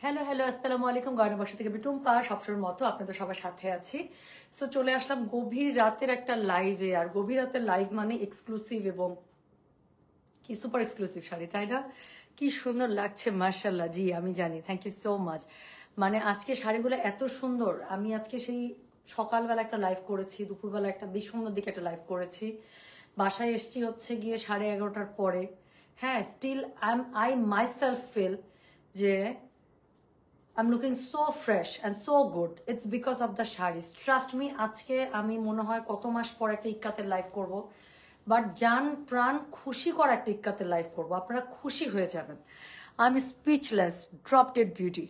Hello hello, আসসালামু আলাইকুম। গয়না বাক্স থেকে টুম্পা, সবসময়ের মতো আপনাদের সবার সাথে আছি। সো চলে আসলাম গভীর রাতের একটা লাইভে। আর গভীর রাতের লাইভ মানে এক্সক্লুসিভ এবং কি সুপার এক্সক্লুসিভ শাড়ি, তাই না? কি সুন্দর লাগছে, মাশাআল্লাহ। জি আমি জানি, থ্যাংক ইউ সো মাচ। মানে আজকে শাড়িগুলো এত সুন্দর। আমি আজকে সেই সকালবেলা একটা লাইভ করেছি, দুপুরবেলা একটা বেশ সুন্দর দিকে একটা লাইভ করেছি, বাসায় এসছি হচ্ছে গিয়ে 11:30টার পরে। হ্যাঁ, স্টিল আই মাইসেলফ ফিল যে I'm looking so fresh and so good. It's because of the saris. Trust me, আজকে আমি মনে হয় কত মাস পর একটা ইক্কাতের লাইভ করব, বাট জান প্রাণ খুশি করা একটা ইক্কাতের লাইভ করব। আপনারা খুশি হয়ে যাবেন। I am speechless, drop dead beauty.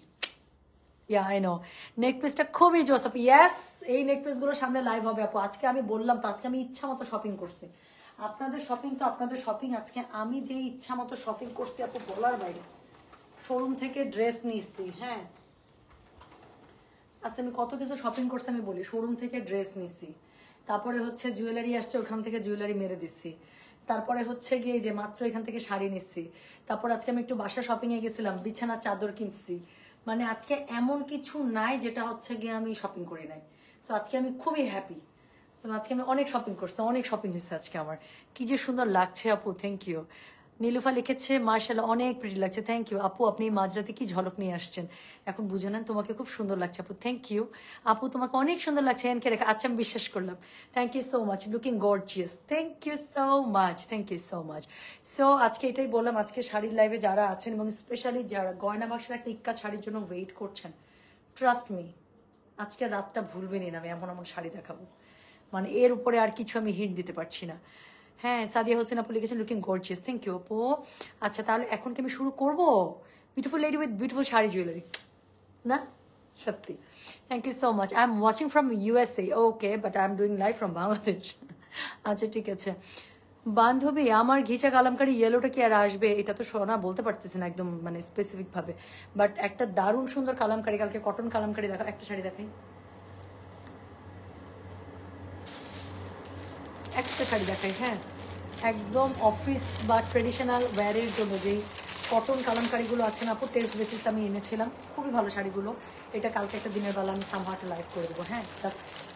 Yeah I know, neck পিসটা খুবই জোসপ। ইয়েস, এই নেক পিসগুলো সামনে লাইভ হবে আপু। আজকে আমি বললাম তো, আজকে আমি ইচ্ছা মতো শপিং করছি। আপনাদের শপিং তো আপনাদের শপিং, আজকে আমি যে ইচ্ছা মতো শপিং করছি আপু বলার বাইরে। শোরুম থেকে ড্রেস নিচ্ছি, হ্যাঁ আচ্ছা আমি কত কিছু শপিং করছি আমি বলি। শোরুম থেকে ড্রেস নিচ্ছি, তারপরে হচ্ছে জুয়েলারি আসছে, ওখান থেকে জুয়েলারি মেরে দিচ্ছি, তারপরে হচ্ছে গিয়ে যে মাত্র এখান থেকে শাড়ি নিচ্ছি, তারপর আজকে আমি একটু বাসা শপিং এ গেছিলাম, বিছানা চাদর কিনছি। মানে আজকে এমন কিছু নাই যেটা হচ্ছে গিয়ে আমি শপিং করি নাই। সো আজকে আমি খুবই হ্যাপি। সো আজকে আমি অনেক শপিং করছি, অনেক শপিং হয়েছে আজকে আমার। কি যে সুন্দর লাগছে আপু, থ্যাংক ইউ। নীলুফা লিখেছে মার্শাল্লাহ অনেক প্রিটি লাগছে, থ্যাংক ইউ আপু। আপনি মাঝরাতে কি ঝলক নিয়ে আসছেন, এখন বুঝে নেন। তোমাকে খুব সুন্দর লাগছে আপু, থ্যাংক ইউ আপু। তোমাকে অনেক সুন্দর লাগছে এনকে রেখে, আচ্ছা আমি বিশ্বাস করলাম। Thank you so much, looking gorgeous, thank you so much, thank you so much. So আজকে এটাই বললাম, আজকে শাড়ির লাইভে যারা আছেন এবং স্পেশালি যারা গয়না বাক্সের একটা ইক্কা শাড়ির জন্য ওয়েট করছেন, ট্রাস্ট মি আজকে রাতটা ভুলবেনই না। আমি এমন এমন শাড়ি দেখাবো, মানে এর উপরে আর কিছু আমি হিন্ট দিতে পারছি না। হ্যাঁ, সাদিয়া হোসেন আপু লিখেছেন লুকিং গর্জিয়াস, থ্যাংক ইউ আপু। আচ্ছা তাহলে এখন কি আমি শুরু করবো? Beautiful lady with beautiful sari jewellery, না সত্যি? Thank you so much. I am watching from USA, okay, but I am doing live from Bangladesh. আচ্ছা ঠিক আছে। বান্ধবী আমার ঘিচা কালামকারি ইয়েলোটা কি আর আসবে? এটা তো শোনা বলতে পারতেছি না একদম মানে স্পেসিফিক ভাবে, বাট একটা দারুণ সুন্দর কালামকারি, কালকে কটন কালামকারি দেখা, একটা শাড়ি দেখাই, একটা শাড়ি দেখাই। হ্যাঁ, একদম অফিস বা ট্রেডিশনাল ওয়্যারের জন্য যেই কটন কালামকারিগুলো আছে না আপু, টেস্ট বেসিস আমি এনেছিলাম, খুবই ভালো শাড়িগুলো। এটা কালকে একটা দিনের বেলা আমি সামহাটে লাইভ করে দেবো। হ্যাঁ,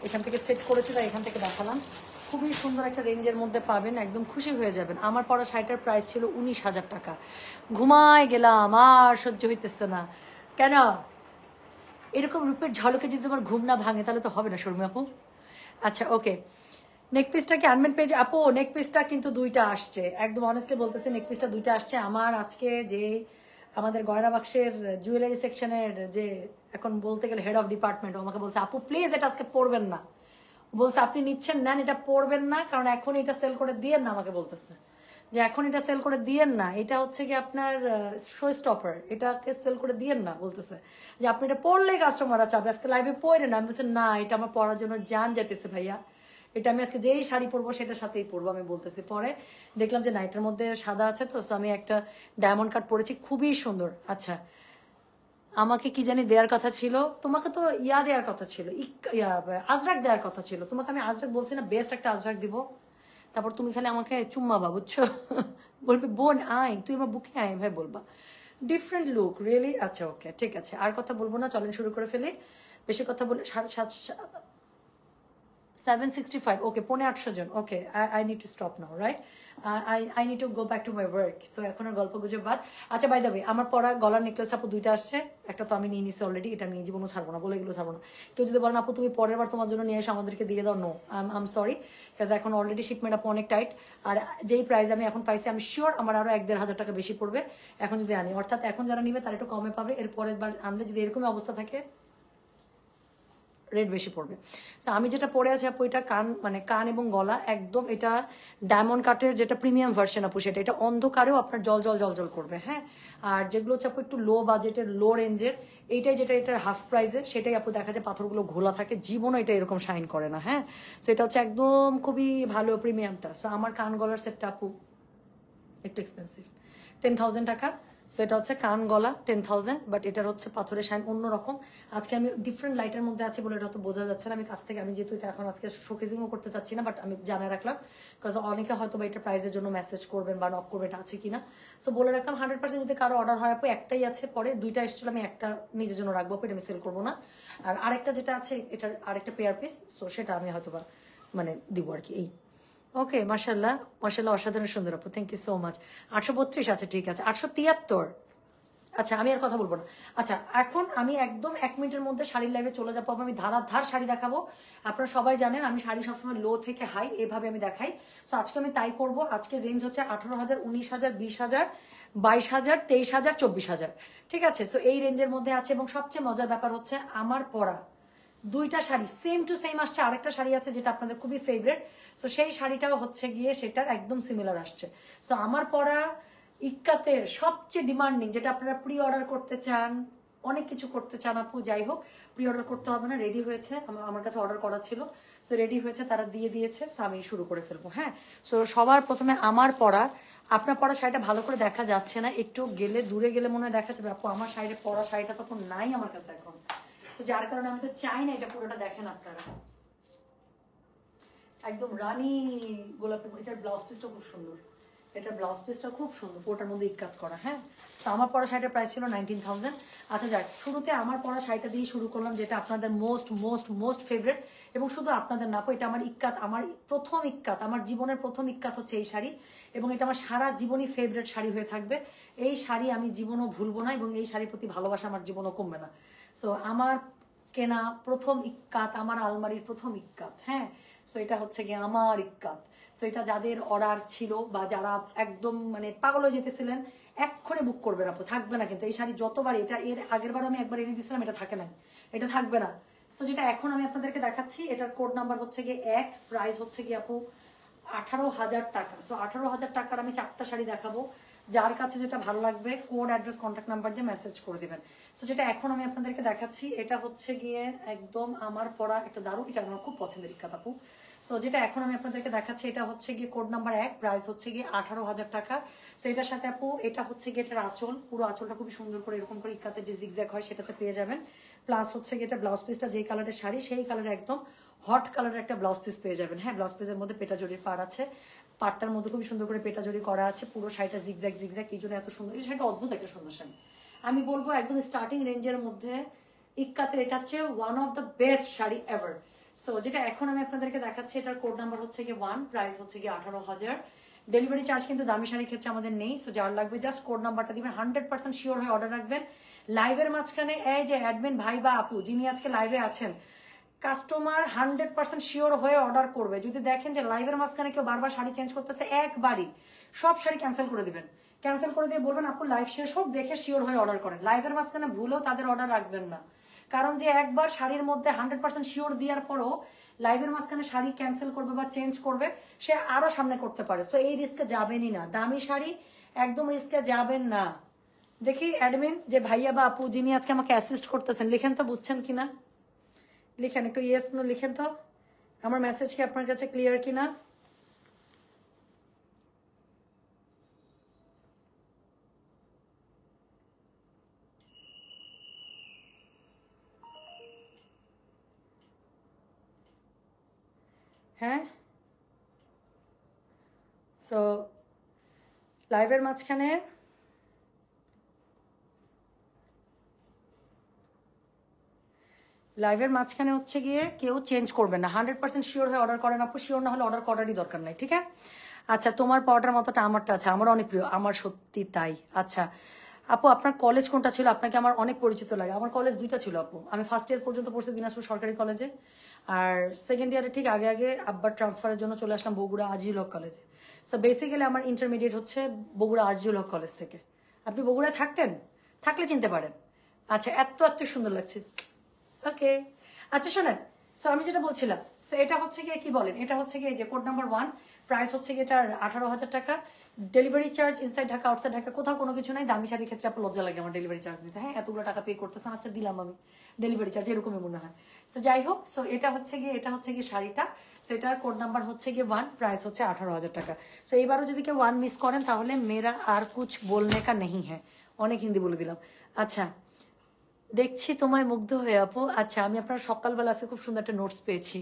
এখান থেকে সেট করেছি তাই এখান থেকে দেখালাম। খুবই সুন্দর একটা রেঞ্জের মধ্যে পাবেন, একদম খুশি হয়ে যাবেন। আমার পরা শাড়িটার প্রাইস ছিল 19,000 টাকা। ঘুমায় গেলাম, আর সহ্য হইতেছে না। কেন? এরকম রূপের ঝলকে যদি তোমার ঘুম না ভাঙে তাহলে তো হবে না শর্মী আপু। আচ্ছা ওকে, নেক পিসটা কি আনবেন পেজ আপু? নেক পিসটা কিন্তু দুইটা আসছে, একদম অনেস্টলি বলতেছে, নেক পিসটা দুইটা আসছে। আমার আজকে যে আমাদের গয়না বাক্সের জুয়েলারি সেকশনের যে এখন বলতে গেলে হেড অফ ডিপার্টমেন্ট, আমাকে বলছে আপু প্লিজ এটা আজকে পরবেন না। বলছে আপনি নিচ্ছেন নেন, এটা পরবেন না কারণ এখন এটা সেল করে দিয়েন না। আমাকে বলতেছে যে এখন এটা সেল করে দিয়েন না, এটা হচ্ছে কি আপনার শো স্টপার, এটাকে সেল করে দিয়েন না। বলতেছে যে আপনি এটা পড়লেই কাস্টমাররা চাবে, আজকে লাইভে পড়ে না। আমি বলছি না, এটা আমার পড়ার জন্য জান যেতেছে ভাইয়া, এটা আমি আজকে যেই শাড়ি পরবো সেটার সাথেই পরবো। আমি বলতেছি, পরে দেখলাম যে নাইটের মধ্যে সাদা আছে তো, আমি একটা ডায়মন্ড কাট পরেছি, খুবই সুন্দর। আচ্ছা আমাকে কি জানি দেওয়ার কথা ছিল, তোমাকে তো ইয়া দেওয়ার কথা ছিল, আজরাক দেওয়ার কথা ছিল তোমাকে। আমি আজরাক বলছি না, বেস্ট একটা আজরাক দিব। তারপর তুমি খালি আমাকে চুম্মাবা, বুঝছো? বলবে বোন আয়, তুই আমার বুকে আয় ভাই, বলবা ডিফারেন্ট লুক রিয়েলি। আচ্ছা ওকে ঠিক আছে, আর কথা বলবো না, চলেন শুরু করে ফেলি। বেশি কথা বলে 765, ওকে 850 জন, okay I need to stop now, right? I need to go back to my work. So এখন আর গল্প গুজব বাদ। আচ্ছা বাই দ্য ওয়ে, আমার পরা গলার নেকলেসটা আপু দুইটা আসছে, একটা তো আমি নিয়ে নিছি অলরেডি, এটা নিয়ে জীবনও ছাড়বো না, বলে এগুলো ছাড়বো না। কেউ যদি বলেন আপু তুমি পরের বার তোমার জন্য নিয়ে এসে আমাদেরকে দিয়ে দাও, নো আম সরি, কাজ এখন অলরেডি শিপমেন্ট আপু অনেক টাইট। আর যেই প্রাইস আমি এখন পাইছি আমি শিওর আমার আরো 1-1.5 হাজার টাকা বেশি পড়বে এখন যদি আনি, অর্থাৎ এখন যারা নিবে তারা একটু কমে পাবে। এর পরের বার আনলে যদি এরকমই অবস্থা থাকে রেট বেশি পড়বে। তো আমি যেটা পরে আছি আপু, এটা কান মানে কান এবং গলা একদম, এটা ডায়মন্ড কাটের যেটা প্রিমিয়াম ভার্সন আপু, সেটা এটা অন্ধকারেও আপনার জল জল জল জল করবে। হ্যাঁ, আর যেগুলো হচ্ছে আপু একটু লো বাজেটের লো রেঞ্জের, এইটাই যেটা এটার হাফ প্রাইসের, সেটাই আপু দেখা যায় পাথরগুলো ঘোলা থাকে, জীবনও এটা এরকম শাইন করে না। হ্যাঁ, তো এটা হচ্ছে একদম খুবই ভালো প্রিমিয়ামটা। সো আমার কান গলার সেটটা আপু একটু এক্সপেন্সিভ, 10,000 টাকা। সো এটা হচ্ছে কান গলা 10,000, বাট এটার হচ্ছে পাথরের শাইন অন্যরকম। আজকে আমি ডিফারেন্ট লাইটের মধ্যে আছি বলে এটা তো বোঝা যাচ্ছে না আমি কাছ থেকে, আমি যেহেতু এটা এখন আজকে শোকেজিংও করতে চাচ্ছি না, বাট আমি জানাই রাখলাম বিকজ অনেকে হয়তো বা এটা প্রাইজের জন্য মেসেজ করবেন বা নক করবেন এটা আছে কিনা। সো বলে রাখলাম 100% যদি কারো অর্ডার হয় আপু একটাই আছে, পরে দুইটা এসেছিল, আমি একটা নিজের জন্য রাখবো, এটা আমি সেল করবো না। আর আরেকটা যেটা আছে এটার আরেকটা পেয়ার পিস, তো সেটা আমি হয়তো বা মানে দিব আর কি। এই ওকে, মাশাল্লাহ মাশাল্লাহ, অসাধারণ সুন্দর আপু, থ্যাংক ইউ সো মাচ। 832 আছে, ঠিক আছে। 873, আচ্ছা আমি আর কথা বলবো না। আচ্ছা এখন আমি একদম 1 মিনিটের মধ্যে শাড়ির লাইভে চলে যাবো, আমি ধারাধার শাড়ি দেখাবো। আপনারা সবাই জানেন আমি শাড়ি সবসময় লো থেকে হাই এভাবে আমি দেখাই। সো আজকে আমি তাই করব। আজকের রেঞ্জ হচ্ছে 18,000, 19,000, 20,000, 22,000, 23,000, 24,000, ঠিক আছে। সো এই রেঞ্জের মধ্যে আছে, এবং সবচেয়ে মজার ব্যাপার হচ্ছে আমার পরা দুইটা শাড়ি সেম টু সেম আসছে। আরেকটা শাড়ি আছে যেটা আপনাদের খুবই ফেভারিট, সো সেই শাড়িটাও হচ্ছে গিয়ে সেটার একদম সিমিলার আসছে। সো আমার পরা ইক্কাতের সবচেয়ে ডিমান্ডিং, যেটা আপনারা প্রি অর্ডার করতে চান, অনেক কিছু করতে চান আপু, যাই হোক প্রি অর্ডার করতে হবে না, রেডি হয়েছে, আমার কাছে অর্ডার করা ছিল, সো রেডি হয়েছে, তারা দিয়ে দিয়েছে, সো আমি শুরু করে ফেলবো। হ্যাঁ, সো সবার প্রথমে আমার পরা, আপনার পরা শাড়িটা ভালো করে দেখা যাচ্ছে না, একটু গেলে দূরে গেলে মনে হয় দেখা যাবে আপু। আমার শাড়ির পরা শাড়িটা তখন নাই আমার কাছে এখন, তো যার কারণে আমি তো চাই না এটা পুরোটা দেখেন আপনারা। একদম রানী গোলাপি, এটার ব্লাউজ পিসটা খুব সুন্দর, এটার ব্লাউজ পিসটা খুব সুন্দর, পুরোটার মধ্যে ইক্কাত করা। হ্যাঁ, তো আমার পরা শাড়িটার প্রাইস ছিল 19,000। আচ্ছা যাক, শুরুতে আমার পরা শাড়িটা দিয়ে শুরু করলাম, যেটা আপনাদের মোস্ট মোস্ট মোস্ট ফেভারিট, এবং শুধু আপনাদের না, এটা আমার ইক্কাত, আমার প্রথম ইক্কাত, আমার জীবনের প্রথম ইক্কাত হচ্ছে এই শাড়ি, এবং এটা আমার সারা জীবনই ফেভারিট শাড়ি হয়ে থাকবে। এই শাড়ি আমি জীবনও ভুলবো না, এবং এই শাড়ির প্রতি ভালোবাসা আমার জীবনও কমবে না। সো আমার কেনা প্রথম ইক্কাত, আমার আলমারির প্রথম ইক্কাত। হ্যাঁ, সো এটা হচ্ছে গিয়ে আমার ইক্কাত। সো এটা যাদের অর্ডার ছিল বা যারা একদম মানে পাগল হয়ে যেতেছিলেন, এক্ষুনি বুক করবেন আপু, থাকবে না কিন্তু এই শাড়ি যতবার, এটা এর আগের বার আমি একবার এনে দিয়েছিলাম, এটা থাকে না, এটা থাকবে না। সো যেটা এখন আমি আপনাদেরকে দেখাচ্ছি, এটার কোড নাম্বার হচ্ছে গিয়ে 1, প্রাইস হচ্ছে গিয়ে আপু 18,000 টাকা। সো 18,000 টাকার আমি 4টা শাড়ি দেখাবো, যার কাছে যেটা ভালো লাগবে কোড, অ্যাড্রেস, কন্ট্যাক্ট নাম্বার দিয়ে মেসেজ করে দিবেন। সো যেটা এখন আমি আপনাদেরকে দেখাচ্ছি, এটা হচ্ছে গিয়ে একদম আমার পরা একটা দারুণ, এটা আমার খুব পছন্দের ইক্কাত আপু। সো যেটা এখন আমি আপনাদেরকে দেখাচ্ছি, এটা হচ্ছে গিয়ে কোড নাম্বার 1, প্রাইস হচ্ছে গিয়ে 18,000 টাকা। সো এটার সাথে আপু এটা হচ্ছে গিয়ে এটার আঁচল, পুরো আঁচলটা খুবই সুন্দর করে এরকম করে ইক্কাতে যে জিগজ্যাগ হয় সেটাতে পেয়ে যাবেন। প্লাস হচ্ছে গিয়ে এটা ব্লাউজ পিসটা যেই কালারের শাড়ি সেই কালারের একদম হট কালারের একটা ব্লাউজ পিস পেয়ে যাবেন। হ্যাঁ, ব্লাউজ পিসের মধ্যে পেটা জড়ির পাড় আছে, পাটটার মধ্যে খুবই সুন্দর করে পেটা জড়ি করা আছে, পুরো শাড়িটা জিগজ্যাগ জিগজ্যাগ, এই জন্য এত সুন্দর। এই শাড়িটা অদ্ভুত একটা সুন্দর শাড়ি, আমি বলবো একদম স্টার্টিং রেঞ্জের মধ্যে ইক্কাতের এটা হচ্ছে one of the best sari ever. So যেটা এখন আমি আপনাদেরকে দেখাচ্ছি, এটার কোড নাম্বার হচ্ছে গিয়ে 1, প্রাইস হচ্ছে গিয়ে 18,000। ডেলিভারি চার্জ কিন্তু দামি শাড়ির ক্ষেত্রে আমাদের নেই। সো যার লাগবে জাস্ট কোড নাম্বারটা দিবেন, 100% শিওর হয়ে অর্ডার রাখবেন। লাইভের মাঝখানে এই যে অ্যাডমিন ভাই বা আপু যিনি আজকে লাইভে আছেন, কাস্টমার 100% শিওর হয়ে অর্ডার করবে। যদি দেখেন যে লাইভের মাঝখানে কেউ বারবার শাড়ি চেঞ্জ করতেছে, একবারই সব শাড়ি ক্যান্সেল করে দিবেন, ক্যান্সেল করে দিয়ে বলবেন আপু লাইভ শেষ হোক, দেখে শিওর হয়ে অর্ডার করেন। লাইভের মাঝখানে ভুলেও তাদের অর্ডার রাখবেন না, কারণ যে একবার শাড়ির মধ্যে 100% শিওর দেওয়ার পরও লাইভের মাঝখানে শাড়ি ক্যান্সেল করবে বা চেঞ্জ করবে, সে আরো সামনে করতে পারে। সো এই রিস্কে যাবেনই না, দামি শাড়ি একদম রিস্কে যাবেন না। দেখি অ্যাডমিন যে ভাইয়া বা আপু যিনি আজকে আমাকে অ্যাসিস্ট করতেছেন, লিখেন তো বুঝছেন কিনা, লিখেন একটু ইয়েস নো লিখেন তো, আমার মেসেজ কি আপনার কাছে ক্লিয়ার কিনা। হ্যাঁ, সো লাইভের মাঝখানে হচ্ছে গিয়ে কেউ চেঞ্জ করবেন না, 100% শিওর হয়ে অর্ডার করেন আপু, শিওর না হলে অর্ডার করারই দরকার নাই, ঠিক আছে। আচ্ছা, তোমার পাউডার মতোটা আমারটা আছে, আমার অনেক প্রিয়, আমার সত্যি তাই। আচ্ছা আপু, আপনার কলেজ কোনটা ছিল? আপনাকে আমার অনেক পরিচিত লাগে। আমার কলেজ 2টা ছিল আপু, আমি ফার্স্ট ইয়ার পর্যন্ত পড়ছি দিনাজপুর সরকারি কলেজে, আর সেকেন্ড ইয়ারে ঠিক আগে আগে আব্বার ট্রান্সফারের জন্য চলে আসলাম বগুড়া আজিজুল হক কলেজে। সো বেসিক্যালি আমার ইন্টারমিডিয়েট হচ্ছে বগুড়া আজিজুল হক কলেজ থেকে। আপনি বগুড়ায় থাকতেন? থাকলে চিনতে পারেন। আচ্ছা, এত এত সুন্দর লাগছে। ওকে, আচ্ছা শোনেন, সো আমি যেটা বলছিলাম, সো এটা হচ্ছে গিয়ে কি বলেন, এটা হচ্ছে গিয়ে যে কোড নাম্বার 1, প্রাইস হচ্ছে গিয়ে এটার 18,000 টাকা। Delivery charge inside Dhaka outside Dhaka কোথাও কোনো কিছু নাই। দামি শাড়ির ক্ষেত্রে আপনার লজ্জা লাগে আমার ডেলিভারি চার্জ দিতে। হ্যাঁ, এতগুলো টাকা পে করতেছেন, আচ্ছা দিলাম আমি ডেলিভারি চার্জ, এরকমই মনে হয়। সো যাই হোক, সো এটা হচ্ছে গিয়ে শাড়িটা। সো এটার কোড নাম্বার হচ্ছে গিয়ে 1, প্রাইস হচ্ছে 18,000 টাকা। সো এইবারও যদি কেউ 1 মিস করেন তাহলে মেরা আর কুছ বলনে কা নেই হ্যাঁ, অনেক হিন্দি বলে দিলাম। আচ্ছা, দেখছি তোমায় মুগ্ধ হয়ে আপু। আচ্ছা, আমি আপনার সকালবেলা আজকে খুব সুন্দর একটা নোটস পেয়েছি,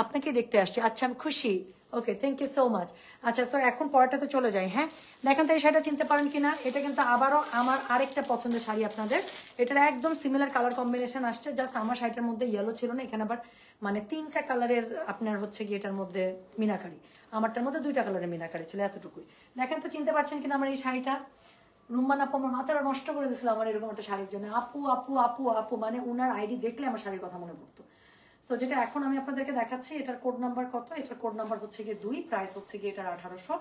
আপনাকে দেখতে আসছি। আচ্ছা, আমি খুশি। ওকে, থ্যাংক ইউ সো মাচ। আচ্ছা স্যার, এখন পরেরটাতে চলে যাই। হ্যাঁ, দেখেন তো এই শাড়িটা চিনতে পারেন কিনা। এটা কিন্তু আবারও আমার আরেকটা পছন্দের শাড়ি আপনাদের। এটার একদম সিমিলার কালার কম্বিনেশন আসছে, জাস্ট আমার শাড়িটার মধ্যে ইয়েলো ছিল না, এখানে আবার মানে 3টা কালারের আপনার হচ্ছে গিয়ে এটার মধ্যে মিনাকারি, আমারটার মধ্যে 2টা কালারের মিনাকারি ছিল, এতটুকুই। দেখেন তো চিনতে পারছেন কিনা আমার এই শাড়িটা। রুম্মান আপু আমার মাথাটা নষ্ট করে দিয়েছিল আমার এরকম একটা শাড়ির জন্য। আপু আপু আপু আপু মানে উনার আইডি দেখলে আমার শাড়ির কথা মনে পড়তো। সো যেটা এখন আমি আপনাদেরকে দেখাচ্ছি, এটার কোড নাম্বার কত? এটার কোড নাম্বার হচ্ছে গিয়ে 2, প্রাইস হচ্ছে গিয়ে এটার 1800।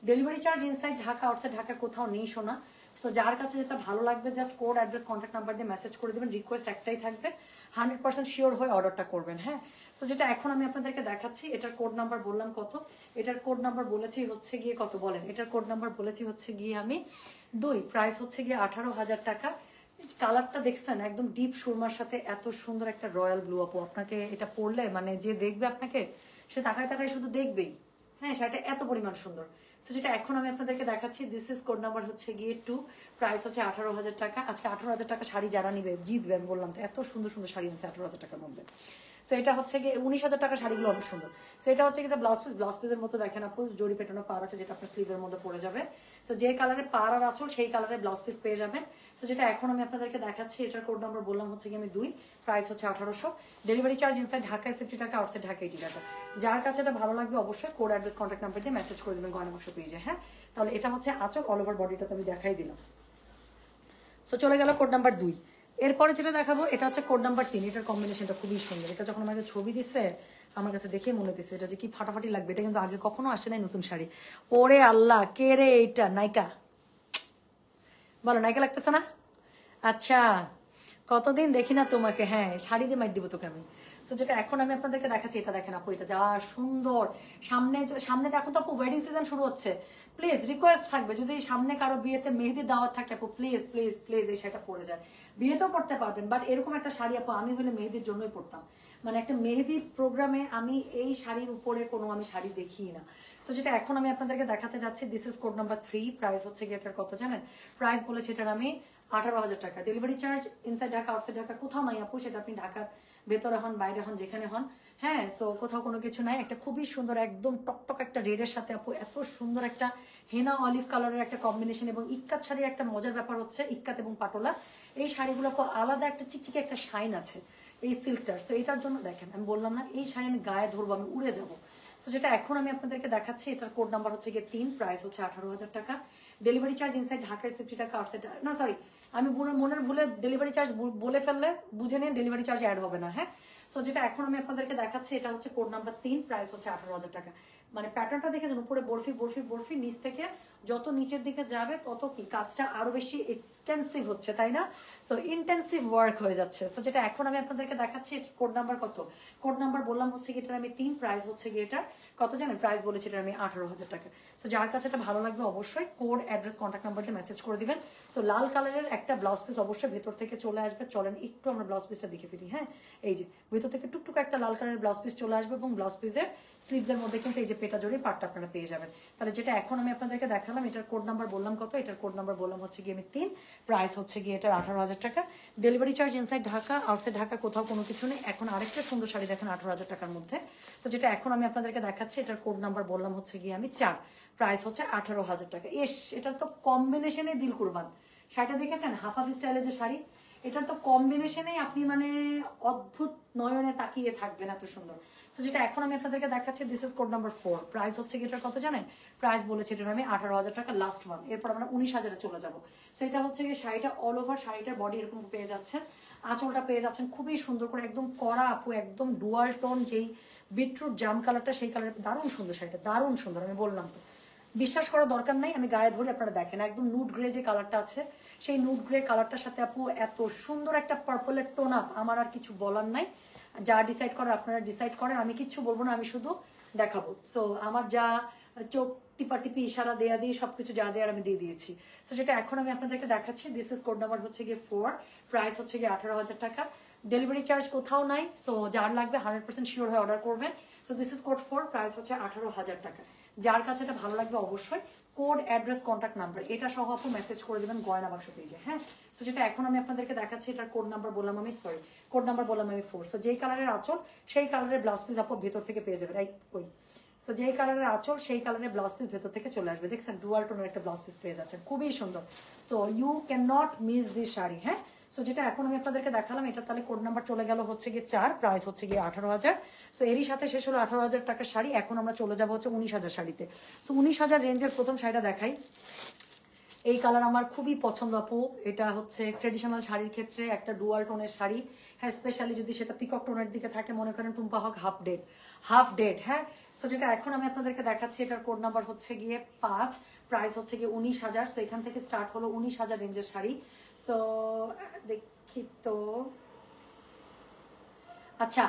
Delivery charge inside Dhaka, outside Dhaka কোথাও নেই শোনা। সো যার কাছে যেটা ভালো লাগবে just code, address, contact number দিয়ে মেসেজ করে দেবেন। রিকোয়েস্ট একটাই থাকবে, 100% শিওর হয়ে অর্ডারটা করবেন। হ্যাঁ, সো যেটা এখন আমি আপনাদেরকে দেখাচ্ছি, এটার কোড নাম্বার বললাম কত? এটার কোড নাম্বার বলেছি হচ্ছে গিয়ে কত বলেন? এটার কোড নাম্বার বলেছি হচ্ছে গিয়ে আমি 2, প্রাইস হচ্ছে গিয়ে 18,000 টাকা। কালারটা দেখছেন একদম ডিপ সুরমার সাথে, এত সুন্দর একটা রয়্যাল ব্লু। আপু আপনাকে এটা পরলে মানে যে দেখবে আপনাকে, সে তাকায় তাকায় শুধু দেখবেই। হ্যাঁ, সেটা এত পরিমাণ সুন্দর। সো যেটা এখন আমি আপনাদেরকে দেখাচ্ছি, দিস ইজ কোড নাম্বার হচ্ছে গিয়ে 2, প্রাইস হচ্ছে 18,000 টাকা। আজকে 18,000 টাকা শাড়ি যারা নিবে জিতবে, আমি বললাম তো, এত সুন্দর সুন্দর শাড়ি আছে 18,000 টাকার মধ্যে। সো এটা হচ্ছে গিয়ে 19,000 টাকা শাড়িগুলো অনেক সুন্দর। সো এটা হচ্ছে একটা ব্লাউজ পিস, ব্লাউজ পিসের মতো দেখেন আপু জড়ি পেটানো পার আছে, যেটা আপনার স্লিভের মধ্যে পড়ে যাবে। সো যে কালারের পার আর আঁচল সেই কালারের ব্লাউজ পিস পেয়ে যাবেন। সো যেটা এখন আমি আপনাদেরকে দেখাচ্ছি, এটার কোড নাম্বার বললাম হচ্ছে গিয়ে আমি 2, প্রাইস হচ্ছে 1800। ডেলিভারি চার্জ ইনসাইড ঢাকায় 60 টাকা, আউটসাইড ঢাকা 80 টাকা। যার কাছে এটা ভালো লাগবে অবশ্যই কোড, অ্যাড্রেস, কন্ট্যাক্ট নাম্বার দিয়ে মেসেজ করে দেবেন গয়না বাক্স পেজে। হ্যাঁ, তাহলে এটা হচ্ছে আঁচল, অল ওভার বডিটা তো আমি দেখাই দিলাম। সো চলে গেল কোড নাম্বার 2। এরপরে যেটা দেখাবো এটা হচ্ছে কোড নাম্বার 3। এটার কম্বিনেশনটা খুবই সুন্দর। এটা যখন আমাকে ছবি দিচ্ছে আমার কাছে দেখে মনে হচ্ছে এটা যে কি ফাটাফাটি লাগবে। এটা কিন্তু আগে কখনো আসে নাই নতুন শাড়ি। ওরে আল্লাহ, কে রে এইটা? নায়িকা বলো, নায়িকা লাগতেছে না? আচ্ছা, কতদিন দেখি না তোমাকে। হ্যাঁ, শাড়ি দিয়ে মাইর দিব তোকে আমি। সো যেটা এখন আমি আপনাদেরকে দেখাচ্ছি, এটা দেখেন আপু, এটা যা সুন্দর। সামনে সামনে দেখো তো আপু, ওয়েডিং সিজন শুরু হচ্ছে। প্লিজ রিকোয়েস্ট থাকবে, যদি সামনে কারো বিয়েতে মেহেদির দাওয়াত থাকে আপু, প্লিজ প্লিজ প্লিজ এই শাড়িটা পরে যায়। বিয়েতেও পড়তে পারবেন, বাট এরকম একটা শাড়ি আপু আমি হলে মেহেদির জন্যই পরতাম। মানে একটা মেহেদি প্রোগ্রামে আমি এই শাড়ির উপরে কোনো আমি শাড়ি দেখি না। সো যেটা এখন আমি আপনাদেরকে দেখাতে যাচ্ছি, this is code number 3, price হচ্ছে গিয়ে এটার কত জানেন? প্রাইস বলেছে এটার আমি 18,000 টাকা। Delivery charge inside Dhaka, outside Dhaka কোথাও নাই আপু, সেটা আপনি ঢাকার ভেতরে হন, বাইরে হন, যেখানে হন। হ্যাঁ, সো কোথাও কোনো কিছু নাই। একটা খুবই সুন্দর একদম টকটক একটা রেডের সাথে আপু এত সুন্দর একটা হেনা অলিভ কালারের একটা কম্বিনেশন। এবং ইক্কাত শাড়ির একটা মজার ব্যাপার হচ্ছে, ইক্কাত এবং পাটোলা এই শাড়িগুলো আলাদা একটা চিকচিকে একটা শাইন আছে এই সিল্কটার। সো এটার জন্য দেখেন, আমি বললাম না এই শাড়ি আমি গায়ে ধরবো, আমি উড়ে যাবো। সো যেটা এখন আমি আপনাদেরকে দেখাচ্ছি, এটার কোড নাম্বার হচ্ছে গিয়ে 3, প্রাইস হচ্ছে 18,000 টাকা। ডেলিভারি চার্জ ইনসাইড ঢাকায় 60 টাকা, আউটসাইড না সরি, আমি মনের ভুলে ডেলিভারি চার্জ বলে ফেললে বুঝে নিন, ডেলিভারি চার্জ অ্যাড হবে না। হ্যাঁ, সো যেটা এখন আমি আপনাদেরকে দেখাচ্ছি, এটা হচ্ছে কোড নাম্বার 3, প্রাইস হচ্ছে 18,000 টাকা। মানে প্যাটার্নটা দেখেছেন, উপরে বরফি বরফি বরফি, নিচ থেকে যত নিচের দিকে যাবে তত কি কাজটা আরো বেশি এক্সটেন্সিভ হচ্ছে, তাই না? সো ইন্টেন্সিভ ওয়ার্ক হয়ে যাচ্ছে। সো যেটা এখন আমি আপনাদেরকে দেখাচ্ছি, কোড নাম্বার কত? কোড নাম্বার বললাম হচ্ছে কি এটার আমি 3, প্রাইস হচ্ছে কি এটা কত জানেন? প্রাইস বলেছি এটা আমি 18,000 টাকা। সো যার কাছে এটা ভালো লাগবে অবশ্যই কোড, অ্যাড্রেস, কন্ট্যাক্ট নাম্বার দিয়ে মেসেজ করে দিবেন। সো লাল কালারের একটা ব্লাউজ পিস অবশ্যই ভেতর থেকে চলে আসবে। চলেন একটু আমরা ব্লাউজ পিসটা দেখে ফেলি। হ্যাঁ, এই যে ভেতর থেকে টুকটুক একটা লাল কালারের ব্লাউজ পিস চলে আসবে, এবং ব্লাউজ পিসের স্লিভসের মধ্যে কিন্তু এই যে পেটা জড়িয়ে পাটটা আপনারা পেয়ে যাবেন। তাহলে যেটা এখন আমি আপনাদেরকে দেখালাম, এটার কোড নাম্বার বললাম কত? এটার কোড নাম্বার বললাম হচ্ছে গিয়ে আমি 3, প্রাইস হচ্ছে গিয়ে এটার 18,000 টাকা। Delivery charge inside Dhaka, outside Dhaka কোথাও কোনো কিছু নেই। এখন আরেকটা সুন্দর শাড়ি দেখেন 18,000 টাকার মধ্যে। তো যেটা এখন আমি আপনাদেরকে দেখাচ্ছি, এটার কোড নাম্বার বললাম হচ্ছে গিয়ে আমি 4, প্রাইস হচ্ছে 18,000 টাকা। এটার তো কম্বিনেশনে দিল কুরবান। শাড়িটা দেখেছেন হাফ হাফ স্টাইলের যে শাড়ি, এটার তো কম্বিনেশনে আপনি মানে অদ্ভুত নয়নে তাকিয়ে থাকবেন, এত সুন্দর। তো যেটা এখন আমি আপনাদেরকে দেখাচ্ছি, this is code number 4, price হচ্ছে এটার কত জানেন? প্রাইস বলেছে এটার আমি 18,000 টাকা, লাস্ট ওয়ান। এরপর আমরা 19,000-এ চলে যাবো। সো এটা হচ্ছে গিয়ে শাড়িটা অল ওভার, শাড়িটার বডি এরকম পেয়ে যাচ্ছেন, আঁচলটা পেয়ে যাচ্ছেন খুবই সুন্দর করে, একদম কড়া আপু, একদম ডুয়াল টোন যেই বিটরুট জাম কালারটা, সেই কালার দারুণ সুন্দর শাড়িটা, দারুণ সুন্দর। আমি বললাম তো, বিশ্বাস করার দরকার নাই, আমি গায়ে ধরে আপনারা দেখেন, একদম নুড গ্রে যে কালারটা আছে, সেই নুড গ্রে কালারটার সাথে আপু এত সুন্দর একটা পার্পলের টোন আপ, আমার আর কিছু বলার নাই। যা ডিসাইড করেন আপনারা ডিসাইড করেন, আমি কিচ্ছু বলবো না, আমি শুধু দেখাবো। সো আমার যা চোখ টিপাটিপি ইশারা দেয়া দিয়ে সবকিছু যা দেওয়ার আমি দিয়ে দিয়েছি। সো যেটা এখন আমি আপনাদেরকে দেখাচ্ছি, দিস ইজ কোড নাম্বার হচ্ছে গিয়ে 4, প্রাইস হচ্ছে গিয়ে 18,000 টাকা। ডেলিভারি চার্জ কোথাও নাই। সো যার লাগবে 100% শিওর হয়ে অর্ডার করবেন। So this is code 4, price হচ্ছে 18,000 টাকা। যার কাছে এটা ভালো লাগবে অবশ্যই কোড অ্যাড্রেস কন্ট্যাক্ট নাম্বার এটা সহ আপু মেসেজ করে দেবেন গয়না বাক্স পেজে। হ্যাঁ, সো যেটা এখন আমি আপনাদেরকে দেখাচ্ছি এটার কোড নাম্বার বললাম আমি, সরি কোড নাম্বার বললাম আমি 4। সো যেই কালারের আঁচল সেই কালারের ব্লাউজ পিস আপু ভেতর থেকে পেয়ে যাবেন। ওই সো যেই কালারের আঁচল সেই কালারের ব্লাউজ পিস ভেতর থেকে চলে আসবে। দেখছেন ডুয়াল টোনের একটা ব্লাউজ পিস পেয়ে যাচ্ছেন, খুবই সুন্দর। So you can not miss this sari. হ্যাঁ, সো যেটা এখন আমি আপনাদেরকে দেখালাম এটা তাহলে কোড নাম্বার চলে গেল হচ্ছে গিয়ে 4, প্রাইস হচ্ছে গিয়ে 18,000। সো এরই সাথে শেষ হলো 18,000 টাকার শাড়ি। এখন আমরা চলে যাবো হচ্ছে 19,000 শাড়িতে। সো 19,000 রেঞ্জের প্রথম শাড়িটা দেখাই। এই কালার আমার খুবই পছন্দ আপু। এটা হচ্ছে ট্রেডিশনাল শাড়ির ক্ষেত্রে একটা ডুয়াল টোনের শাড়ি। হ্যাঁ, স্পেশালি যদি সেটা পিকক টোনের দিকে থাকে, মনে করেন টুম্পা হক হাফ ডেড। হ্যাঁ, সো যেটা এখন আমি আপনাদেরকে দেখাচ্ছি এটার কোড নাম্বার হচ্ছে গিয়ে 5, প্রাইস হচ্ছে গিয়ে 19,000। সো এখান থেকে স্টার্ট হলো 19,000 রেঞ্জের শাড়ি। সো দেখি তো, আচ্ছা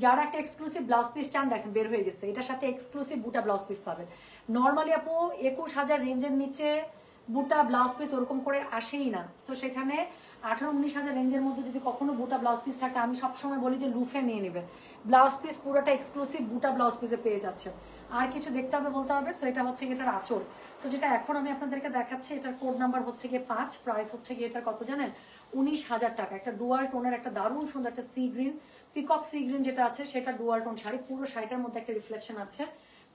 যারা একটা এক্সক্লুসিভ ব্লাউজ পিস চান দেখেন বের হয়ে গেছে, এটার সাথে এক্সক্লুসিভ বুটা ব্লাউজ পিস পাবেন। নর্মালি আপু 21,000 রেঞ্জের নিচে বুটা ব্লাউজ পিস ওরকম করে আসেই না। সো সেখানে 18-19,000 রেঞ্জের মধ্যে যদি কখনো বুটা ব্লাউজ পিস থাকে, আমি সবসময় বলি যে লুফে নিয়ে নেবেন। ব্লাউজ পিস পুরোটা এক্সক্লুসিভ বুটা ব্লাউজ পিসে পেয়ে যাচ্ছে, আর কিছু দেখতে হবে বলতে হবে। সো এটা হচ্ছে এটার আঁচল। সো যেটা এখন আমি আপনাদেরকে দেখাচ্ছি এটার কোড নাম্বার হচ্ছে গিয়ে 5, প্রাইস হচ্ছে গিয়ে এটার কত জানেন, 19,000 টাকা। একটা ডুয়াল টোনের একটা দারুণ সুন্দর একটা sea green, peacock sea green যেটা আছে সেটা ডুয়াল টোন শাড়ি। পুরো শাড়িটার মধ্যে একটা রিফ্লেকশন আছে।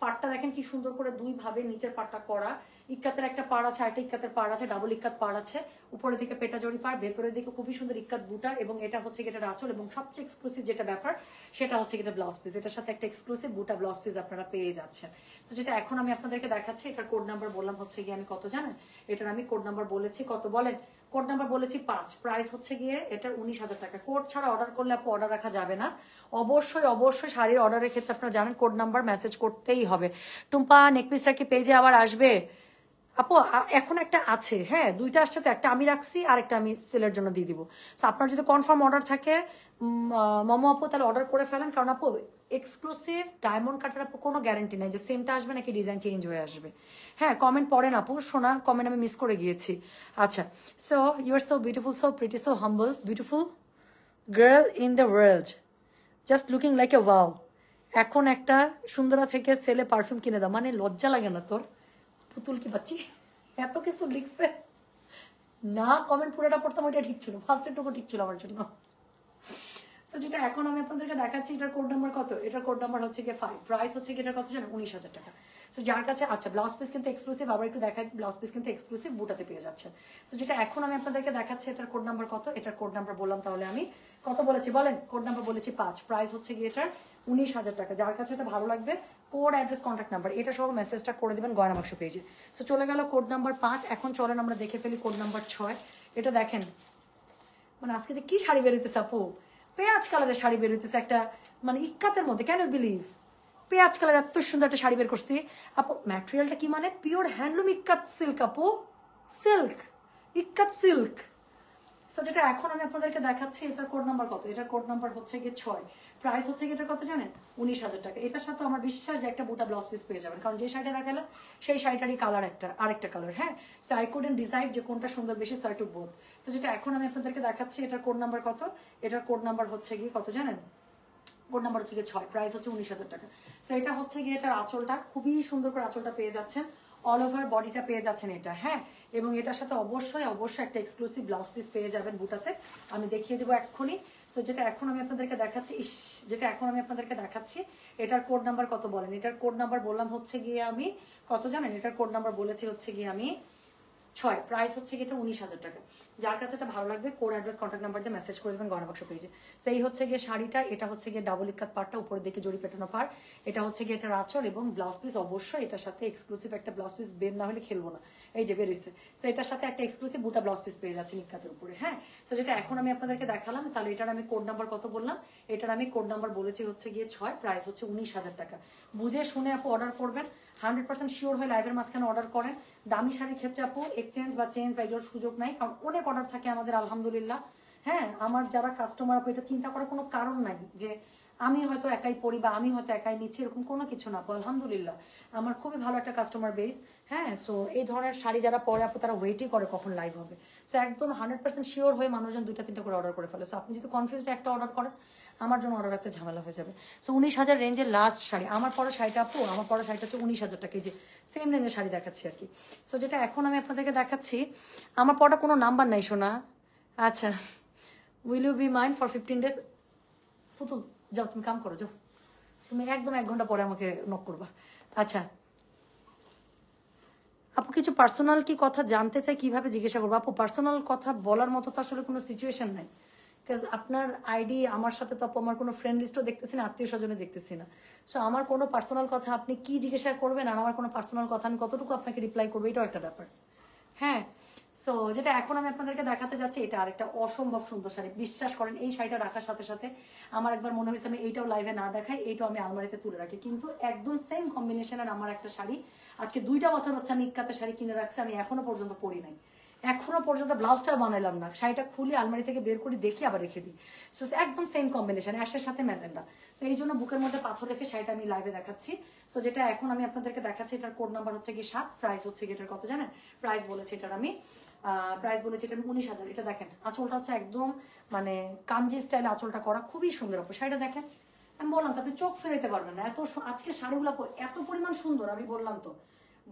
পাটটা দেখেন কি সুন্দর করে দুই ভাবে নিচের পাটটা করা, ইক্কাতের একটা পাড় আছে, আরেকটা ইক্কাতের পাড় আছে, ডাবল ইক্কাত পাড় আছে। উপরের দিকে পেটা জড়ি পাড়, ভেতরের দিকে খুবই সুন্দর ইক্কাত বুটা, এবং এটা হচ্ছে এটা আঁচল। এবং সবচেয়ে এক্সক্লুসিভ যেটা ব্যাপার সেটা হচ্ছে এটা ব্লাউজ পিস। এটার সাথে একটা এক্সক্লুসিভ বুটা ব্লাউজ পিস আপনারা পেয়ে যাচ্ছেন। তো যেটা এখন আমি আপনাদেরকে দেখাচ্ছি এটার কোড নাম্বার বললাম হচ্ছে গিয়ে আমি কত জানেন, এটার আমি কোড নাম্বার বলেছি কত বলেন, কোড নাম্বার বলেছি 5, প্রাইস হচ্ছে গিয়ে এটার 19,000 টাকা। কোড ছাড়া অর্ডার করলে আপু অর্ডার রাখা যাবে না। অবশ্যই শাড়ির অর্ডারের ক্ষেত্রে আপনারা জানেন কোড নাম্বার মেসেজ করতেই হবে। টুম্পা নেকপিসটা কি পেজে আবার আসবে? আপু এখন একটা আছে, হ্যাঁ দুইটা আসছে, তো একটা আমি রাখছি আর একটা আমি সেলের জন্য দিয়ে দিব। তো আপনার যদি কনফার্ম অর্ডার থাকে মমো আপু তাহলে অর্ডার করে ফেলেন, কারণ আপু এক্সক্লুসিভ ডায়মন্ড কাটার আপু কোনো গ্যারান্টি নাই যে সেমটা আসবে নাকি ডিজাইন চেঞ্জ হয়ে আসবে। হ্যাঁ, কমেন্ট পড়েন আপু, শোনা কমেন্ট আমি মিস করে গিয়েছি। আচ্ছা, so you are so beautiful, so pretty, so humble, beautiful girl in the world, just looking like a wow. এখন একটা সুন্দরা থেকে সেলে পারফিউম কিনে দাও, মানে লজ্জা লাগে না তোর? পুতুল কি বাচ্চি এত কিছু লিখছে না, কমেন্ট পুরোটা পড়তাম ওইটা ঠিক ছিল, ফার্স্ট টুকু ঠিক ছিল আমার জন্য। সো যেটা এখন আমি আপনাদেরকে দেখাচ্ছি এটার কোড নাম্বার কত, এটার কোড নাম্বার হচ্ছে গিয়ে 5, প্রাইস হচ্ছে গিয়ে এটার কত জানেন, 19,000 টাকা। সো যার কাছে, আচ্ছা ব্লাউজ পিস কিন্তু এক্সক্লুসিভ, আবার একটু দেখাই, ব্লাউজ পিস কিন্তু এক্সক্লুসিভ বুটাতে পেয়ে যাচ্ছে। সো যেটা এখন আমি আপনাদেরকে দেখাচ্ছি এটার কোড নাম্বার কত, এটার কোড নাম্বার বললাম, তাহলে আমি কত বলেছি বলেন, কোড নাম্বার বলেছি 5, প্রাইস হচ্ছে গিয়ে এটার 19,000 টাকা। যার কাছে এটা ভালো লাগবে কোড অ্যাড্রেস কন্ট্যাক্ট নাম্বার এটা সহ মেসেজটা করে দেবেন গয়না বাক্স পেজে। সো চলে গেল কোড নাম্বার 5, এখন চলেন আমরা দেখে ফেলি কোড নাম্বার 6। এটা দেখেন, মানে আজকে যে কি শাড়ি বেরোতেছে আপু, পেঁয়াজ কালারের শাড়ি বেরোতেছে একটা, মানে ইক্কাতের মধ্যে, কেন বিলিভ পেঁয়াজ কালার এত সুন্দর একটা শাড়ি বের করছি আপু। ম্যাটেরিয়ালটা কি, মানে পিওর হ্যান্ডলুম ইক্কাত সিল্ক আপু, সিল্ক ইক্কাত সিল্ক। সো যেটা এখন আমি আপনাদেরকে দেখাচ্ছি এটার কোড নাম্বার কত, এটার কোড নাম্বার হচ্ছে গিয়ে 6, প্রাইস হচ্ছে গিয়ে এটার কত জানেন, 19,000 টাকা। এটার সাথে আমার বিশ্বাস যে একটা বুটা ব্লাউজ পিস পেয়ে যাবেন, কারণ যে শাড়িটা দেখালাম সেই শাড়িটারই কালার একটা আরেকটা কালার। হ্যাঁ, সো আই কুডেন্ট ডিসাইড যে কোনটা সুন্দর বেশি, so I took both. So যেটা এখন আমি আপনাদেরকে দেখাচ্ছি এটার কোড নাম্বার কত, এটার কোড নাম্বার হচ্ছে গিয়ে কত জানেন, কোড নাম্বার হচ্ছে গিয়ে 6, প্রাইস হচ্ছে 19,000 টাকা। সো এটা হচ্ছে গিয়ে এটার আঁচলটা, খুবই সুন্দর করে আঁচলটা পেয়ে যাচ্ছেন, অল ওভার বডিটা পেয়ে যাচ্ছেন এটা। হ্যাঁ, এবং এটার সাথে অবশ্যই একটা এক্সক্লুসিভ ব্লাউজ পিস পেয়ে যাবেন বুটাতে, আমি দেখিয়ে দেবো এক্ষুনি। সো যেটা এখন আমি আপনাদেরকে দেখাচ্ছি, যেটা এখন আমি আপনাদেরকে দেখাচ্ছি এটার কোড নাম্বার কত বলেন, এটার কোড নাম্বার বললাম হচ্ছে গিয়ে আমি কত জানেন, এটার কোড নাম্বার বলেছি হচ্ছে গিয়ে আমি 6, প্রাইস হচ্ছে এটা 19,000 টাকা। যার কাছে এটা ভালো লাগবে কোড অ্যাড্রেস কন্ট্যাক্ট নাম্বার দিয়ে মেসেজ করে দেবেন গয়না বাক্স পেজে। সো এই হচ্ছে গিয়ে শাড়িটা, এটা হচ্ছে গিয়ে ডাবল ইক্কাত পাড়টা, উপরের দিকে জড়ি পেটানো পাড়, এটা হচ্ছে গিয়ে এটা আঁচল এবং ব্লাউজ পিস। অবশ্যই এটার সাথে এক্সক্লুসিভ একটা ব্লাউজ পিস বের না হলে খেলবো না, এই যে বেরিয়েছে। সো এটার সাথে একটা এক্সক্লুসিভ বুটা ব্লাউজ পিস পেয়ে যাচ্ছে ইক্কাতের উপরে। হ্যাঁ, সো যেটা এখন আমি আপনাদেরকে দেখালাম, তাহলে এটার আমি কোড নাম্বার কত বললাম, এটার আমি কোড নাম্বার বলেছি হচ্ছে গিয়ে 6, প্রাইস হচ্ছে 19,000 টাকা। বুঝে শুনে আপু অর্ডার করবেন, 100% শিওর হয়ে লাইভের মাঝখানে অর্ডার করেন। দামি শাড়ির ক্ষেত্রে আপু এক্সচেঞ্জ বা চেঞ্জ বা এগুলোর সুযোগ নাই, কারণ অনেক অর্ডার থাকে আমাদের আলহামদুলিল্লাহ। হ্যাঁ, আমার যারা কাস্টমার আপু এটা চিন্তা করার কোনো কারণ নাই যে আমি হয়তো একাই পড়ি বা আমি হয়তো একাই নিচ্ছি, এরকম কোনো কিছু না। আলহামদুলিল্লাহ আমার খুবই ভালো একটা কাস্টমার বেস। হ্যাঁ, সো এই ধরনের শাড়ি যারা পরে আপু তারা ওয়েটই করে কখন লাইভ হবে। সো একদম 100% শিওর হয়ে মানুষজন 2-3টা করে অর্ডার করে ফেলে। সো আপনি যদি কনফিউজড একটা অর্ডার করেন, আমার জন্য অর্ডার রাখতে ঝামেলা হয়ে যাবে। সো 19,000 রেঞ্জের লাস্ট শাড়ি আমার পরা শাড়িটা আপু, আমার পরা শাড়িটা হচ্ছে 19,000 টাকা, যে সেম রেঞ্জের শাড়ি দেখাচ্ছি আর কি। সো যেটা এখন আমি আপনাদেরকে দেখাচ্ছি, আমার পরা কোনো নাম্বার নাই শোনা। আচ্ছা, will you be mind for 15 days? পুতুল যাও তুমি কাম করো, যাও তুমি একদম 1 ঘন্টা পরে আমাকে নক করবা। আচ্ছা আপু কিছু পার্সোনাল কি কথা জানতে চাই, কিভাবে জিজ্ঞাসা করবো? আপু পার্সোনাল কথা বলার মতো তো আসলে কোনো সিচুয়েশন নাই, বিকজ আপনার আইডি আমার সাথে তো আপু আমার কোনো ফ্রেন্ড লিস্টও দেখতেছি না, আত্মীয় স্বজনে দেখতেছি না। সো আমার কোনো পার্সোনাল কথা আপনি কি জিজ্ঞাসা করবেন আর আমার কোনো পার্সোনাল কথা আমি কতটুকু আপনাকে রিপ্লাই করবো, এটাও একটা ব্যাপার। হ্যাঁ, সো যেটা এখন আমি আপনাদেরকে দেখাতে যাচ্ছি, এটা আরেকটা অসম্ভব সুন্দর শাড়ি। বিশ্বাস করেন এই শাড়িটা রাখার সাথে সাথে আমার একবার মনে হয়েছে আমি এইটাও লাইভে না দেখাই, এইটাও আমি আলমারিতে তুলে রাখি, কিন্তু একদম সেম কম্বিনেশনের আমার একটা শাড়ি আজকে 2টা বছর হচ্ছে আমি ইক্কাতে শাড়ি কিনে রাখছি, আমি এখনো পর্যন্ত পরি নাই, এখনো পর্যন্ত ব্লাউজটা বানাইলাম না, শাড়িটা খুলে আলমারি থেকে বের করে দেখি আবার রেখে দিই। সো একদম সেম কম্বিনেশন, অ্যাশের সাথে ম্যাজেন্ডা। সো এই জন্য বুকের মধ্যে পাথর রেখে শাড়িটা আমি লাইভে দেখাচ্ছি। সো যেটা এখন আমি আপনাদেরকে দেখাচ্ছি, এটার কোড নাম্বার হচ্ছে কি 7, প্রাইস হচ্ছে কি এটার কত জানেন? প্রাইস বলেছে এটার আমি 19,000। এটা দেখেন আঁচলটা হচ্ছে একদম মানে কাঞ্জি স্টাইলে আঁচলটা করা, খুবই সুন্দর। আপু শাড়িটা দেখেন, আমি বললাম তো আপনি চোখ ফেরাতে পারবেন না, এত আজকে শাড়িগুলো এত পরিমাণ সুন্দর, আমি বললাম তো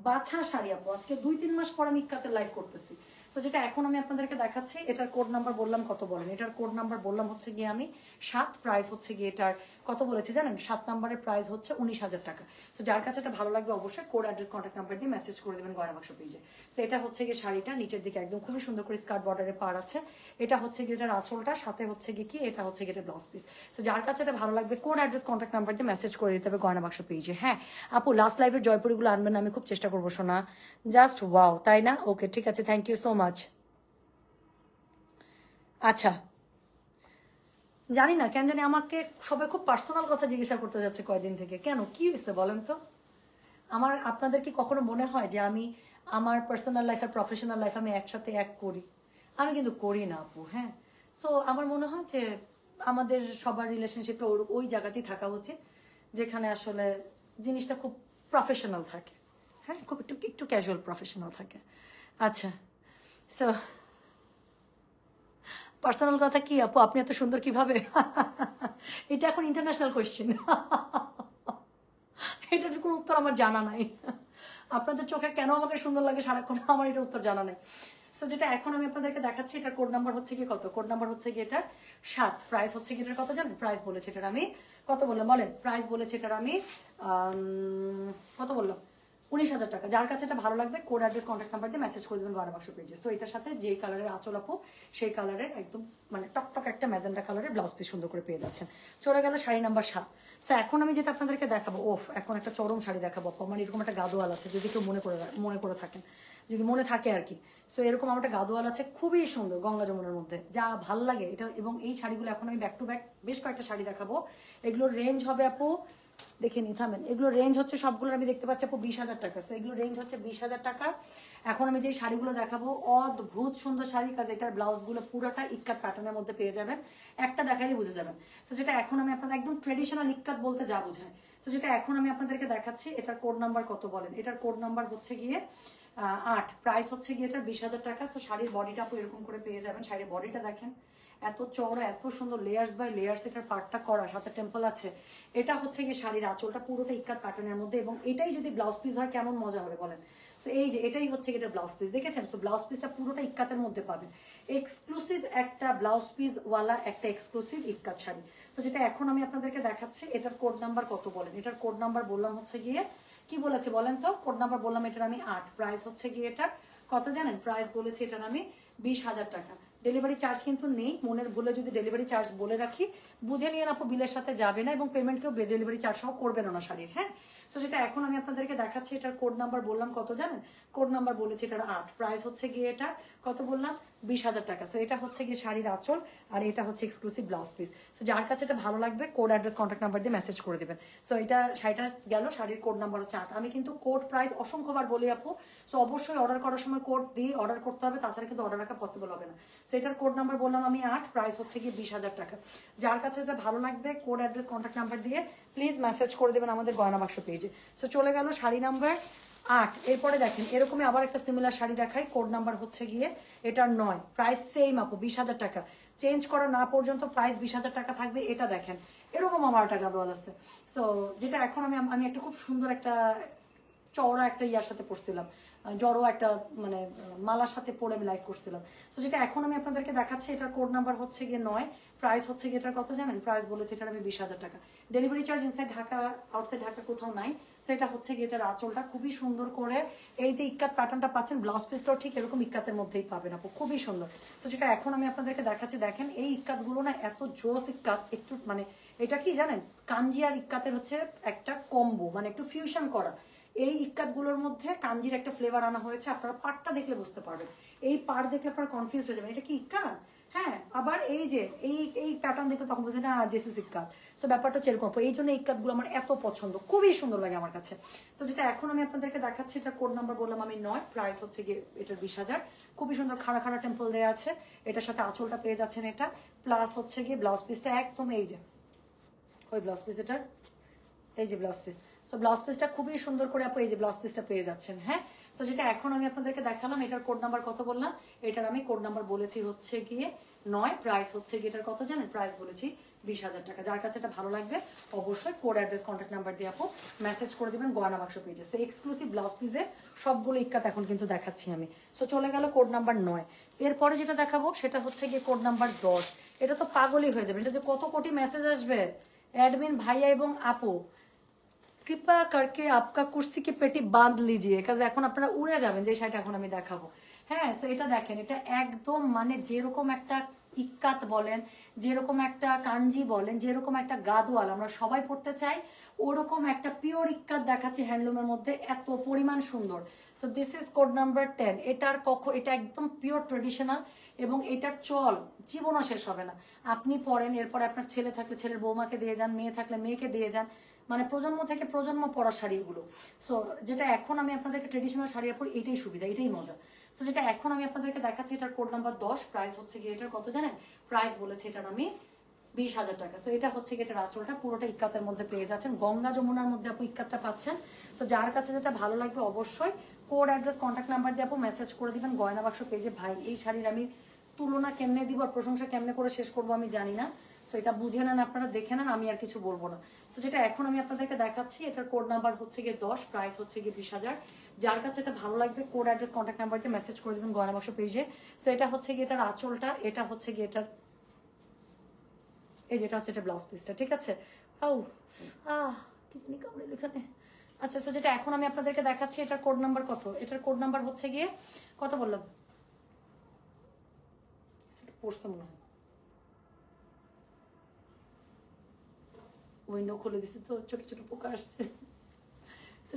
বাছা শাড়ি আপু। আজকে 2-3 মাস পর আমি ইক্কাতের লাইভ করতেছি। সো যেটা এখন আমি আপনাদেরকে দেখাচ্ছি, এটার কোড নাম্বার বললাম কত বলেন? এটার কোড নাম্বার বললাম হচ্ছে গিয়ে আমি 7, প্রাইস হচ্ছে গিয়ে এটার কত বলেছি জানেন? 7 নাম্বারের প্রাইস হচ্ছে 19,000 টাকা। সো যার কাছে এটা ভালো লাগবে অবশ্যই কোড, অ্যাড্রেস, কন্ট্যাক্ট নাম্বার দিয়ে মেসেজ করে দেবেন গয়না বাক্স পেজে। সো এটা হচ্ছে গিয়ে শাড়িটা, নিচের দিকে একদম খুবই সুন্দর করে স্কার্ট বর্ডারে পার আছে। এটা হচ্ছে গিয়ে এটার আঁচলটা, সাথে হচ্ছে গিয়ে কি এটা হচ্ছে গিয়ে এটা ব্লাউজ পিস। সো যার কাছে এটা ভালো লাগবে কোড, অ্যাড্রেস, কন্ট্যাক্ট নাম্বার দিয়ে মেসেজ করে দিতে হবে গয়না বাক্স পেজে। হ্যাঁ আপু লাস্ট লাইভের জয়পুরিগুলো আনবেন, আমি খুব চেষ্টা করবো শোনা। জাস্ট ওয়াও, তাই না? ওকে ঠিক আছে, থ্যাংক ইউ সো মাচ। আচ্ছা জানি না কেন জানি আমাকে সবাই খুব পার্সোনাল কথা জিজ্ঞাসা করতে যাচ্ছে কয়দিন থেকে, কেন কি হয়েছে বলেন তো? আমার আপনাদের কি কখনো মনে হয় যে আমি আমার পার্সোনাল লাইফ আর প্রফেশনাল লাইফ আমি একসাথে এক করি? আমি কিন্তু করি না আপু। হ্যাঁ, সো আমার মনে হয় যে আমাদের সবার রিলেশনশিপটা ওই জায়গাতেই থাকা উচিত যেখানে আসলে জিনিসটা খুব প্রফেশনাল থাকে। হ্যাঁ, খুব একটু একটু ক্যাজুয়াল প্রফেশনাল থাকে। আচ্ছা সো পার্সোনাল কথা কি আপু, আপনি এত সুন্দর কিভাবে? এটা এখন ইন্টারন্যাশনাল কোয়েশ্চেন, এটার কোনো উত্তর আমার জানা নাই। আপনাদের চোখে কেন আমাকে সুন্দর লাগে সারাক্ষণ, আমার এটার উত্তর জানা নেই। সো যেটা এখন আমি আপনাদেরকে দেখাচ্ছি, এটার কোড নাম্বার হচ্ছে কি কত? কোড নাম্বার হচ্ছে কি এটার 7, প্রাইস হচ্ছে কি এটার কত জানেন? প্রাইস বলেছে এটার আমি কত বললাম বলেন? প্রাইস বলেছে এটার আমি কত বললাম? 19,000 টাকা। যার কাছে এটা ভালো লাগবে কোড, অ্যাড্রেস, কন্ট্যাক্ট নাম্বার দিয়ে মেসেজ করে দেবেন গয়না বাক্স পেজে। সো এটার সাথে যে কালারের আঁচল আপু, সেই কালারের একদম মানে টকটক একটা ম্যাজেন্ডা কালারের ব্লাউজ পিস সুন্দর করে পেয়ে যাচ্ছেন। চলে গেল শাড়ি নাম্বার 7। সো এখন আমি যেটা আপনাদেরকে দেখাবো, এখন একটা চরম শাড়ি দেখাবো আপু। আমার এরকম একটা গাদোয়াল আছে, যদি কেউ মনে করে থাকেন, যদি মনে থাকে আর কি। সো এরকম আমার একটা গাদোয়াল আছে, খুবই সুন্দর, গঙ্গা যমুনার মধ্যে, যা ভাল লাগে এটা। এবং এই শাড়িগুলো এখন আমি ব্যাক টু ব্যাক বেশ কয়েকটা শাড়ি দেখাবো। এগুলোর রেঞ্জ হবে আপু, দেখে নি থামেন, এগুলো রেঞ্জ হচ্ছে সবগুলো আমি দেখতে পাচ্ছি আপু 20,000 টাকা। সো এগুলো রেঞ্জ হচ্ছে 20,000 টাকা। এখন আমি যে শাড়িগুলো দেখাবো অদ্ভুত সুন্দর শাড়ি, কাজ এটার ব্লাউজগুলো পুরোটা ইক্কাত প্যাটার্নের মধ্যে পেয়ে যাবেন, একটা দেখাইলে বুঝে যাবেন। সো যেটা এখন আমি আপনাদের একদম ট্রেডিশনাল ইক্কাত বলতে যা বোঝায়, সো যেটা এখন আমি আপনাদেরকে দেখাচ্ছি, এটার কোড নাম্বার কত বলেন? এটার কোড নাম্বার হচ্ছে গিয়ে 8, প্রাইস হচ্ছে গিয়ে এটার 20,000 টাকা। সো শাড়ির বডিটা আপু এরকম করে পেয়ে যাবেন। শাড়ির বডিটা দেখেন এত চওড়া, এত সুন্দর, লেয়ার্স বাই লেয়ার্স এটার পার্টটা করা, সাথে টেম্পল আছে। এটা হচ্ছে গিয়ে শাড়ির আঁচলটা পুরোটা ইক্কাত প্যাটার্নের মধ্যে, এবং এটাই যদি ব্লাউজ পিস হয় কেমন মজা হবে বলেন? সো এই যে এটাই হচ্ছে এটা ব্লাউজ পিস, দেখেছেন? সো ব্লাউজ পিসটা পুরোটা ইক্কাতের মধ্যে পাবেন, এক্সক্লুসিভ একটা ব্লাউজ পিস ওয়ালা একটা এক্সক্লুসিভ ইক্কাত শাড়ি। সো যেটা এখন আমি আপনাদেরকে দেখাচ্ছি, এটার কোড নাম্বার কত বলেন? এটার কোড নাম্বার বললাম হচ্ছে গিয়ে কি বলেছে বলেন তো? কোড নাম্বার বললাম এটার আমি 8, প্রাইস হচ্ছে গিয়ে এটার কত জানেন? প্রাইস বলেছে এটার আমি 20,000 টাকা। ডেলিভারি চার্জ কিন্তু নেই, মনের ভুলে যদি ডেলিভারি চার্জ বলে রাখি বুঝে নিয়ে আপু, বিলের সাথে যাবে না, এবং পেমেন্টকেও ডেলিভারি চার্জ সহ করবেন না শাড়ির। হ্যাঁ, সো যেটা এখন আমি আপনাদেরকে দেখাচ্ছি, এটার কোড নাম্বার বললাম কত জানেন? কোড নাম্বার বলেছে এটার 8, প্রাইস হচ্ছে গিয়ে এটা কত বললাম? 20,000 টাকা। সো এটা হচ্ছে গিয়ে শাড়ির আঁচল, আর এটা হচ্ছে এক্সক্লুসিভ ব্লাউজ পিস। সো যার কাছে এটা ভালো লাগবে কোড অ্যাড্রেস কন্ট্যাক্ট নাম্বার দিয়ে মেসেজ করে দেবেন। সো এটা শাড়িটা গেল, শাড়ির কোড নাম্বার হচ্ছে 8। আমি কিন্তু কোড প্রাইস অসংখ্যবার বলি আপু, সো অবশ্যই অর্ডার করার সময় কোড দিয়ে অর্ডার করতে হবে, তাছাড়া কিন্তু অর্ডার রাখা পসিবল হবে না। সো এটার কোড নাম্বার বললাম আমি 8, প্রাইস হচ্ছে গিয়ে 20,000 টাকা। যার কাছে এটা ভালো লাগবে কোড অ্যাড্রেস কন্ট্যাক্ট নাম্বার দিয়ে প্লিজ মেসেজ করে দেবেন আমাদের গয়না বাক্স পেজে। সো চলে গেল শাড়ি নাম্বার 8। এরপরে দেখেন এরকমই আবার একটা সিমিলার শাড়ি দেখাই, কোড নাম্বার হচ্ছে গিয়ে এটার 9, প্রাইস সেম আপু 20,000 টাকা। চেঞ্জ করা না পর্যন্ত প্রাইস 20,000 টাকা থাকবে। এটা দেখেন এরকম আমার টাকা দেওয়াল আছে। সো যেটা এখন আমি একটা খুব সুন্দর একটা চওড়া একটা ইয়ার সাথে পড়ছিলাম, জড়ো একটা মানে মালার সাথে পরে আমি লাইভ করছিলাম। সো যেটা এখন আমি আপনাদেরকে দেখাচ্ছি এটার কোড নাম্বার হচ্ছে গিয়ে 9, প্রাইস হচ্ছে গিয়ে এটার কত জানেন? প্রাইস বলেছে এটার আমি 20,000 টাকা। Delivery charge inside Dhaka outside Dhaka কোথাও নাই। সো এটা হচ্ছে গিয়ে এটার আঁচলটা খুবই সুন্দর করে এই যে ইক্কাত প্যাটার্নটা পাচ্ছেন, ব্লাউজ পিসটাও ঠিক এরকম ইক্কাতের মধ্যেই পাবেন আপু, খুবই সুন্দর। তো যেটা এখন আমি আপনাদেরকে দেখাচ্ছি, দেখেন এই ইক্কাতগুলো না এত জোস ইক্কাত, একটু মানে এটা কি জানেন কাঞ্জি আর ইক্কাতের হচ্ছে একটা কম্বো, মানে একটু ফিউশন করা। এই ইক্কাতগুলোর মধ্যে কাঞ্জির একটা ফ্লেভার আনা হয়েছে, আপনারা পাড়টা দেখলে বুঝতে পারবেন। এই পাড় দেখলে আপনারা কনফিউজ হয়ে যাবেন এটা কি ইক্কাত, হ্যাঁ আবার এই যে এই প্যাটার্ন দেখলে তখন বুঝে না দিস ইজ ইক্কাত। সো ব্যাপারটা এরকম, এই জন্য ইক্কাতগুলো আমার এত পছন্দ, খুবই সুন্দর লাগে আমার কাছে। সো যেটা এখন আমি আপনাদেরকে দেখাচ্ছি এটা কোড নাম্বার বললাম আমি 9, প্রাইস হচ্ছে গিয়ে এটার 20,000। খুবই সুন্দর খাড়া খাড়া টেম্পল দেওয়া আছে, এটার সাথে আঁচলটা পেয়ে যাচ্ছেন এটা, প্লাস হচ্ছে গিয়ে ব্লাউজ পিসটা একদম এই যে ওই ব্লাউজ পিস, এটার এই যে ব্লাউজ পিস। সো ব্লাউজ পিসটা খুবই সুন্দর করে আপু এই যে ব্লাউজ পিসটা পেয়ে যাচ্ছেন। হ্যাঁ, সো যেটা এখন আমি আপনাদেরকে দেখালাম এটার কোড নাম্বার কত বললাম, এটার আমি কোড নাম্বার বলেছি হচ্ছে গিয়ে 9, প্রাইস হচ্ছে গিয়ে এটার কত জানেন? প্রাইস বলেছি 20,000 টাকা। যার কাছে এটা ভালো লাগবে অবশ্যই কোড অ্যাড্রেস কন্ট্যাক্ট নাম্বার দিয়ে আপু মেসেজ করে দিবেন গয়না বাক্স পেজে। সো এক্সক্লুসিভ ব্লাউজ পিসের সবগুলো ইক্কাত এখন কিন্তু দেখাচ্ছি আমি। সো চলে গেল কোড নাম্বার 9। এরপরে যেটা দেখাবো সেটা হচ্ছে গিয়ে কোড নাম্বার 10। এটা তো পাগলই হয়ে যাবে, এটা যে কত কোটি মেসেজ আসবে অ্যাডমিন ভাইয়া এবং আপু, কৃপা করকে আপকা কুর্সি কি পেটি বাঁধ লিজিয়ে, কাজ এখন আপনারা উড়ে যাবেন যে শাড়িটা এখন আমি দেখাবো। হ্যাঁ, সো এটা দেখেন এটা একদম মানে যেরকম একটা ইক্কাত বলেন, যেরকম একটা কাঞ্জি বলেন, যেরকম একটা গাদোয়াল আমরা সবাই পড়তে চাই, ওরকম একটা পিওর ইক্কাত দেখাচ্ছি হ্যান্ডলুমের মধ্যে, এত পরিমাণ সুন্দর। So this is code number 10। এটা একদম পিওর ট্রেডিশনাল এবং এটার চল জীবনও শেষ হবে না। আপনি পরেন, এরপরে আপনার ছেলে থাকলে ছেলের বৌমাকে দিয়ে যান, মেয়ে থাকলে মেয়েকে দিয়ে যান, মানে প্রজন্ম থেকে প্রজন্ম পরা শাড়িগুলো। সো যেটা এখন আমি আপনাদেরকে ট্রেডিশনাল শাড়ি পরি, এটাই সুবিধা, এটাই মজা। সো যেটা এখন আমি আপনাদেরকে দেখাচ্ছি এটার কোড নাম্বার 10, প্রাইস হচ্ছে গিয়ে এটার কত জানেন? প্রাইস বলেছে এটার আমি 20,000 টাকা। সো এটা হচ্ছে গিয়ে এটার আঁচলটা পুরোটা ইক্কাতের মধ্যে পেয়ে যাচ্ছেন, গঙ্গা যমুনার মধ্যে আপু ইক্কাতটা পাচ্ছেন। সো যার কাছে যেটা ভালো লাগবে অবশ্যই কোড অ্যাড্রেস কন্ট্যাক্ট নাম্বার দিয়ে আপু মেসেজ করে দিবেন গয়না বাক্স পেজে। ভাই এই শাড়ির আমি তুলনা কেমনে দিব আর প্রশংসা কেমনে করে শেষ করবো আমি জানি না। সো এটা বুঝে নেন, আপনারা দেখে নেন, আমি আর কিছু বলবো না। সো যেটা এখন আমি আপনাদেরকে দেখাচ্ছি এটার কোড নাম্বার হচ্ছে গিয়ে 10, প্রাইস হচ্ছে গিয়ে 20,000। যার কাছে এটা ভালো লাগবে কোড অ্যাড্রেস কন্ট্যাক্ট নাম্বার দিয়ে মেসেজ করে দেবেন গয়না বাক্স পেজে। সো এটা হচ্ছে গিয়ে এটার আঁচলটা, এটা হচ্ছে গিয়ে এটার এই যেটা হচ্ছে এটা ব্লাউজ পিসটা, ঠিক আছে। কি জানি কামড়ে এখানে। আচ্ছা, সো যেটা এখন আমি আপনাদেরকে দেখাচ্ছি এটার কোড নাম্বার কত, এটার কোড নাম্বার হচ্ছে গিয়ে কত বললাম, পড়ছে মনে হয়, উইন্ডো খুলে দিছি তো ছোট ছোট পোকা আসছে।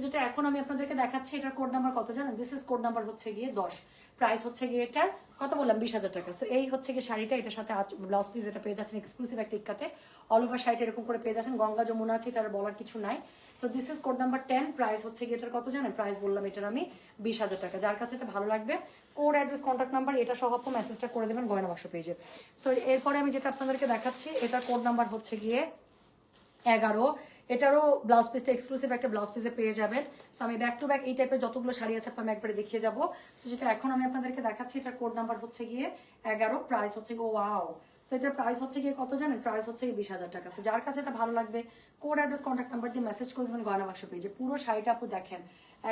যেটা এখন আমি আপনাদেরকে দেখাচ্ছি এটার কোড নাম্বার কত জানেন? দিস ইজ কোড নাম্বার হচ্ছে গিয়ে 10, প্রাইস হচ্ছে গিয়ে এটার কত বললাম? 20,000 টাকা। সো এই হচ্ছে গিয়ে শাড়িটা, এটার সাথে ব্লাউজ পিস এটা পেয়ে যাচ্ছেন এক্সক্লুসিভ একটা ইক্কাতে, অল ওভার শাড়িটা এরকম করে পেয়ে যাচ্ছেন, গঙ্গা যমুনা আছে, এটার বলার কিছু নাই। So this is code number 10, price হচ্ছে গিয়ে এটার কত জানেন? প্রাইস বললাম এটার আমি 20,000 টাকা। যার কাছে এটা ভালো লাগবে কোড অ্যাড্রেস কন্ট্যাক্ট নাম্বার এটা সহ আপু মেসেজটা করে দেবেন গয়না বাক্স পেজে। সো এরপরে আমি যেটা আপনাদেরকে দেখাচ্ছি এটার কোড নাম্বার হচ্ছে গিয়ে 11। এটারও ব্লাউজ পিসটা এক্সক্লুসিভ একটা ব্লাউজ পিসে পেয়ে যাবেন। সো আমি ব্যাক টু ব্যাক এই টাইপের যতগুলো শাড়ি আছে আমি একবারে দেখিয়ে যাবো। সো যেটা এখন আমি আপনাদেরকে দেখাচ্ছি এটার কোড নাম্বার হচ্ছে গিয়ে 11, প্রাইস হচ্ছে গিয়ে ওয়াও। সো এটার প্রাইস হচ্ছে গিয়ে কত জানেন? প্রাইস হচ্ছে গিয়ে 20,000 টাকা। সো যার কাছে এটা ভালো লাগবে কোড অ্যাড্রেস কন্ট্যাক্ট নাম্বার দিয়ে মেসেজ করে দেবেন গয়না বাক্স পেজে। পুরো শাড়িটা আপু দেখেন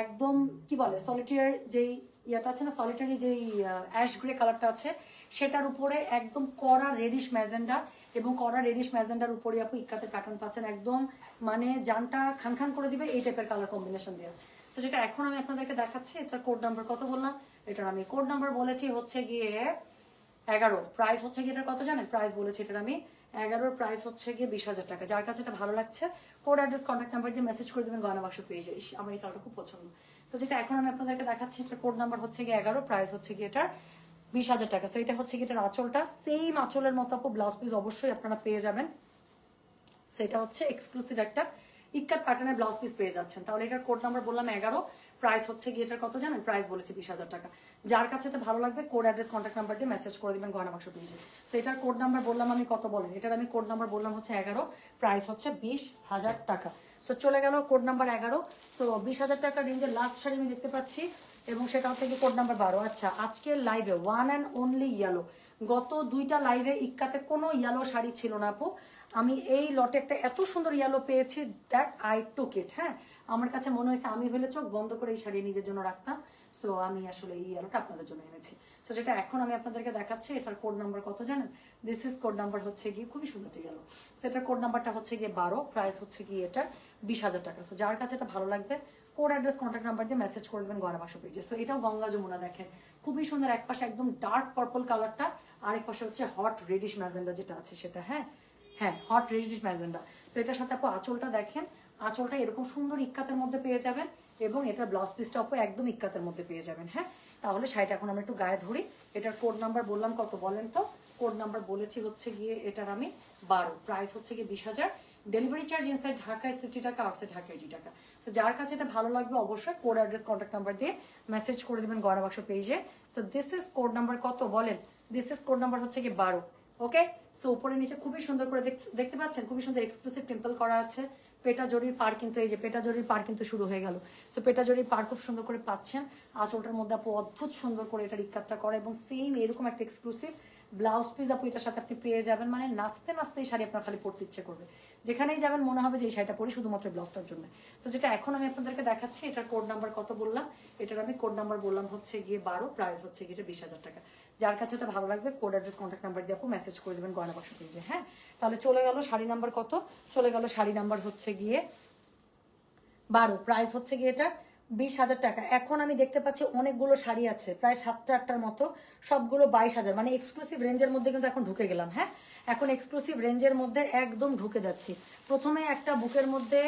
একদম কি বলে সলিটারি যেই ইয়াটা আছে না, সলিটারি যেই অ্যাশ গ্রে কালারটা আছে সেটার উপরে একদম কড়া রেডিশ ম্যাজেন্ডা এবং কড়া রেডিশ ম্যাজেন্ডার উপরে আপু ইক্কাতের প্যাটার্ন পাচ্ছেন, একদম মানে জানটা খান খান করে দিবে এই টাইপের কালার কম্বিনেশন দিয়ে। সো যেটা এখন আমি আপনাদেরকে দেখাচ্ছি এটার কোড নাম্বার কত বললাম? এটার আমি কোড নাম্বার বলেছি হচ্ছে গিয়ে 11, প্রাইস হচ্ছে গিয়ে এটার কত জানেন? প্রাইস বলেছি এটার আমি 11, প্রাইস হচ্ছে গিয়ে 20,000 টাকা। যার কাছে এটা ভালো লাগছে কোড অ্যাড্রেস কন্ট্যাক্ট নাম্বার দিয়ে মেসেজ করে দেবেন গয়না বাক্স পেয়ে যায়। আমার এই কালারটা খুব পছন্দ। সো যেটা এখন আমি আপনাদেরকে দেখাচ্ছি এটার কোড নাম্বার হচ্ছে গিয়ে 11, প্রাইস হচ্ছে গিয়ে এটার 20,000 টাকা। সো এটা হচ্ছে কি এটার আঁচলটা, সেম আঁচলের মতো আপু ব্লাউজ পিস অবশ্যই আপনারা পেয়ে যাবেন। সেটা হচ্ছে এক্সক্লুসিভ একটা ইক্কাত প্যাটার্নের ব্লাউজ পিস পেয়ে যাচ্ছেন। তাহলে এটার কোড নাম্বার বললাম 11, প্রাইস হচ্ছে গিয়ে এটার কত জানেন? প্রাইস বলেছি 20,000 টাকা। যার কাছে এটা ভালো লাগবে কোড অ্যাড্রেস কন্ট্যাক্ট নাম্বার দিয়ে মেসেজ করে দিবেন গয়না বাক্স পেজে। সো এটার কোড নাম্বার বললাম আমি কত বলেন? এটার আমি কোড নাম্বার বললাম হচ্ছে 11, প্রাইস হচ্ছে 20,000 টাকা। সো চলে গেল কোড নাম্বার 11। সো 20,000 টাকা রেঞ্জের লাস্ট শাড়ি আমি দেখতে পাচ্ছি এবং সেটা হচ্ছে কি কোড নাম্বার 12। আচ্ছা, আজকের লাইভে ওয়ান অ্যান্ড অনলি ইয়েলো, গত 2টা লাইভে ইক্কাতে কোনো ইয়েলো শাড়ি ছিল না আপু, আমি এই লটে একটা এত সুন্দর ইয়েলো পেয়েছি, দ্যাট আই টুক ইট। হ্যাঁ, আমার কাছে মনে হয়েছে আমি হলে চোখ বন্ধ করে এই শাড়ি নিজের জন্য রাখতাম। সো আমি আসলে এই ইয়েলোটা আপনাদের জন্য এনেছি। সো যেটা এখন আমি আপনাদেরকে দেখাচ্ছি, এটার কোড নাম্বার কত জানেন? দিস ইজ কোড নাম্বার হচ্ছে গিয়ে, খুবই সুন্দর ইয়েলো। সো এটার কোড নাম্বারটা হচ্ছে গিয়ে 12, প্রাইস হচ্ছে গিয়ে এটা 20,000 টাকা। সো যার কাছে এটা ভালো লাগবে কোড অ্যাড্রেস কন্ট্যাক্ট নাম্বার দিয়ে মেসেজ করে দেবেন গয়না বাক্স পেজে। সো এটাও গঙ্গা যমুনা, দেখেন খুবই সুন্দর। এক পাশে একদম ডার্ক পার্পল কালারটা, আরেক পাশে হচ্ছে হট রেডিশ ম্যাজেন্ডা যেটা আছে সেটা। হ্যাঁ হ্যাঁ, হট রেডিশ ম্যাজেন্ডা। সো এটার সাথে আপু আঁচলটা দেখেন, আঁচলটা এরকম সুন্দর ইক্কাতের মধ্যে পেয়ে যাবেন এবং এটার ব্লাউজ পিসটা আপু একদম ইক্কাতের মধ্যে পেয়ে যাবেন। হ্যাঁ, তাহলে শাড়িটা এখন আমরা একটু গায়ে ধরি। এটার কোড নাম্বার বললাম কত বলেন তো? কোড নাম্বার বলেছি হচ্ছে গিয়ে এটার আমি 12, প্রাইস হচ্ছে গিয়ে 20,000। ডেলিভারি চার্জ ইনসাইড ঢাকায় 50 টাকা, আউটসাইড ঢাকা 80 টাকা। সো যার কাছে এটা ভালো লাগবে অবশ্যই কোড অ্যাড্রেস কন্ট্যাক্ট নাম্বার দিয়ে মেসেজ করে দেবেন গয়না বাক্স পেজে। So this is code number কত বলেন? দিস ইজ কোড নাম্বার হচ্ছে গিয়ে 12। ওকে, সো উপরে নিচে খুবই সুন্দর করে দেখতে পাচ্ছেন, খুবই সুন্দর এক্সক্লুসিভ টেম্পল করা আছে। পেটা জরির পার কিন্তু, এই যে পেটা জরির পার কিন্তু শুরু হয়ে গেল। সো পেটা জরির পার খুব সুন্দর করে পাচ্ছেন। আঁচলটার মধ্যে আপু অদ্ভুত সুন্দর করে এটা ইক্কাতটা করা এবং সেম এরকম একটা এক্সক্লুসিভ ব্লাউজ পিস আপু এটার সাথে আপনি পেয়ে যাবেন। মানে নাচতে নাচতে এই শাড়ি আপনার খালি পরতে ইচ্ছে করবে, যেখানেই যাবেন মনে হবে যে এই শাড়িটা পরি শুধুমাত্র ব্লাউজটার জন্য। সো যেটা এখন আমি আপনাদেরকে দেখাচ্ছি, এটার কোড নাম্বার কত বললাম? এটার আমি কোড নাম্বার বললাম হচ্ছে গিয়ে 12, প্রাইস হচ্ছে গিয়ে 20,000 টাকা। যার কাছে এটা ভালো লাগবে কোড অ্যাড্রেস কন্ট্যাক্ট নাম্বার দিয়ে আপু মেসেজ করে দেবেন গয়না বাক্স পেজে। হ্যাঁ, তাহলে চলে গেল শাড়ি নাম্বার কত? চলে গেল শাড়ি নাম্বার হচ্ছে গিয়ে 12, প্রাইস হচ্ছে গিয়ে এটা 20,000 টাকা। এখন আমি দেখতে পাচ্ছি অনেকগুলো শাড়ি আছে, প্রায় 7-8টার মতো, সবগুলো 22,000। মানে এক্সক্লুসিভ রেঞ্জের মধ্যে কিন্তু এখন ঢুকে গেলাম। হ্যাঁ, এখন এক্সক্লুসিভ রেঞ্জের মধ্যে একদম ঢুকে যাচ্ছি। প্রথমে একটা বুকের মধ্যে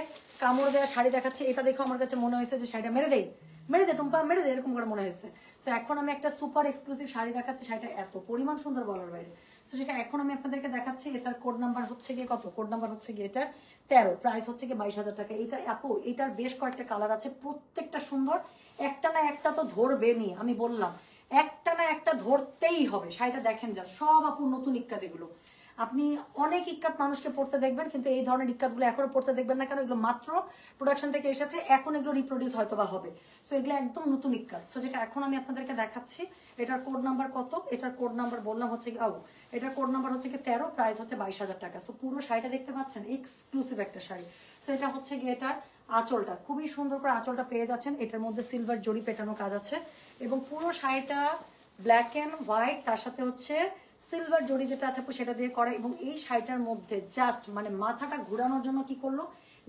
কামড় দেওয়া শাড়ি দেখাচ্ছি, এটা দেখো আমার কাছে মনে হয়েছে যে শাড়িটা মেরে দেয়, মেরে দে টুম্পা, মেরে দে, এরকম করে মনে হয়েছে। সো এখন আমি একটা সুপার এক্সক্লুসিভ শাড়ি দেখাচ্ছি, শাড়িটা এত পরিমাণ সুন্দর বলার বাইরে। সো যেটা এখন আমি আপনাদেরকে দেখাচ্ছি, এটার কোড নাম্বার হচ্ছে গিয়ে কত? কোড নাম্বার হচ্ছে গিয়ে এটার 13, প্রাইস হচ্ছে গিয়ে 22,000 টাকা। এটা আপু এটার বেশ কয়েকটা কালার আছে, প্রত্যেকটা সুন্দর, একটা না একটা তো ধরবে নি, আমি বললাম একটা না একটা ধরতেই হবে। শাড়িটা দেখেন যা, সব আপু নতুন ইক্কাত এগুলো। আপনি অনেক ইক্কাত মানুষকে পড়তে দেখবেন, কিন্তু এই ধরনের ইক্কাতগুলো এখনো পড়তে দেখবেন না, কারণ এগুলো মাত্র প্রোডাকশন থেকে এসেছে, এখন এগুলো রিপ্রোডিউস হয়তো বা হবে। সো এগুলো একদম নতুন ইক্কাত। সো যেটা এখন আমি আপনাদেরকে দেখাচ্ছি, এটার কোড নাম্বার কত? এটার কোড নাম্বার বললাম হচ্ছে কি, এটার কোড নাম্বার হচ্ছে কি 13, প্রাইস হচ্ছে 22,000 টাকা। সো পুরো শাড়িটা দেখতে পাচ্ছেন, এক্সক্লুসিভ একটা শাড়ি। সো এটা হচ্ছে গিয়ে এটার আঁচলটা, খুবই সুন্দর করে আঁচলটা পেয়ে যাচ্ছেন। এটার মধ্যে সিলভার জরি পেটানো কাজ আছে এবং পুরো শাড়িটা ব্ল্যাক অ্যান্ড হোয়াইট, তার সাথে হচ্ছে সিলভার জড়ি যেটা আছে সেটা দিয়ে করা। এবং এই শাড়িটার মধ্যে জাস্ট মানে মাথাটা ঘোরানোর জন্য কি করলো,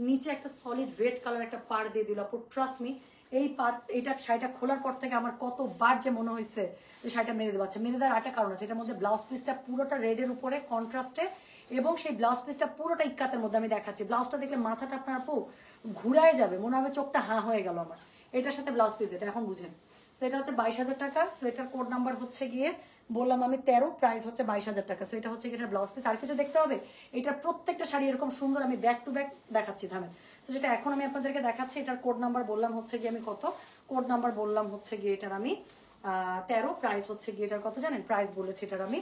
নিচে একটা সলিড রেড কালার একটা পার দিয়ে দিল। আপু ট্রাস্ট মি, এই পার, এটা শাড়িটা খোলার পর থেকে আমার কতবার যে মনে হয়েছে যে শাড়িটা মেরে দেওয়া আছে। মেরে দেওয়ার একটা কারণ আছে, এটার মধ্যে ব্লাউজ পিসটা পুরোটা রেডের উপরে কন্ট্রাস্টে, এবং সেই ব্লাউজ পিসটা পুরোটা ইক্কাতের মধ্যে আমি দেখাচ্ছি। ব্লাউজটা দেখলে মাথাটা আপনার আপু ঘুরায় যাবে, মনে হবে চোখটা হাঁ হয়ে গেল আমার। এটার সাথে ব্লাউজ পিস, এটা এখন বুঝেন। সো এটা হচ্ছে 22,000 টাকা। সো এটার কোড নাম্বার হচ্ছে গিয়ে বললাম আমি 13, প্রাইস হচ্ছে 22,000 টাকা। সো এটা হচ্ছে এটা ব্লাউজ পিস। আর কিছু দেখতে হবে, এটা প্রত্যেকটা শাড়ি এরকম সুন্দর, আমি ব্যাক টু ব্যাক দেখাচ্ছি থামেন। সো যেটা এখন আমি আপনাদেরকে দেখাচ্ছি, এটার কোড নাম্বার বললাম হচ্ছে গিয়ে আমি কত? কোড নাম্বার বললাম হচ্ছে গিয়ে এটার আমি 13, প্রাইস হচ্ছে গিয়ে এটার কত জানেন? প্রাইস বলেছে এটার আমি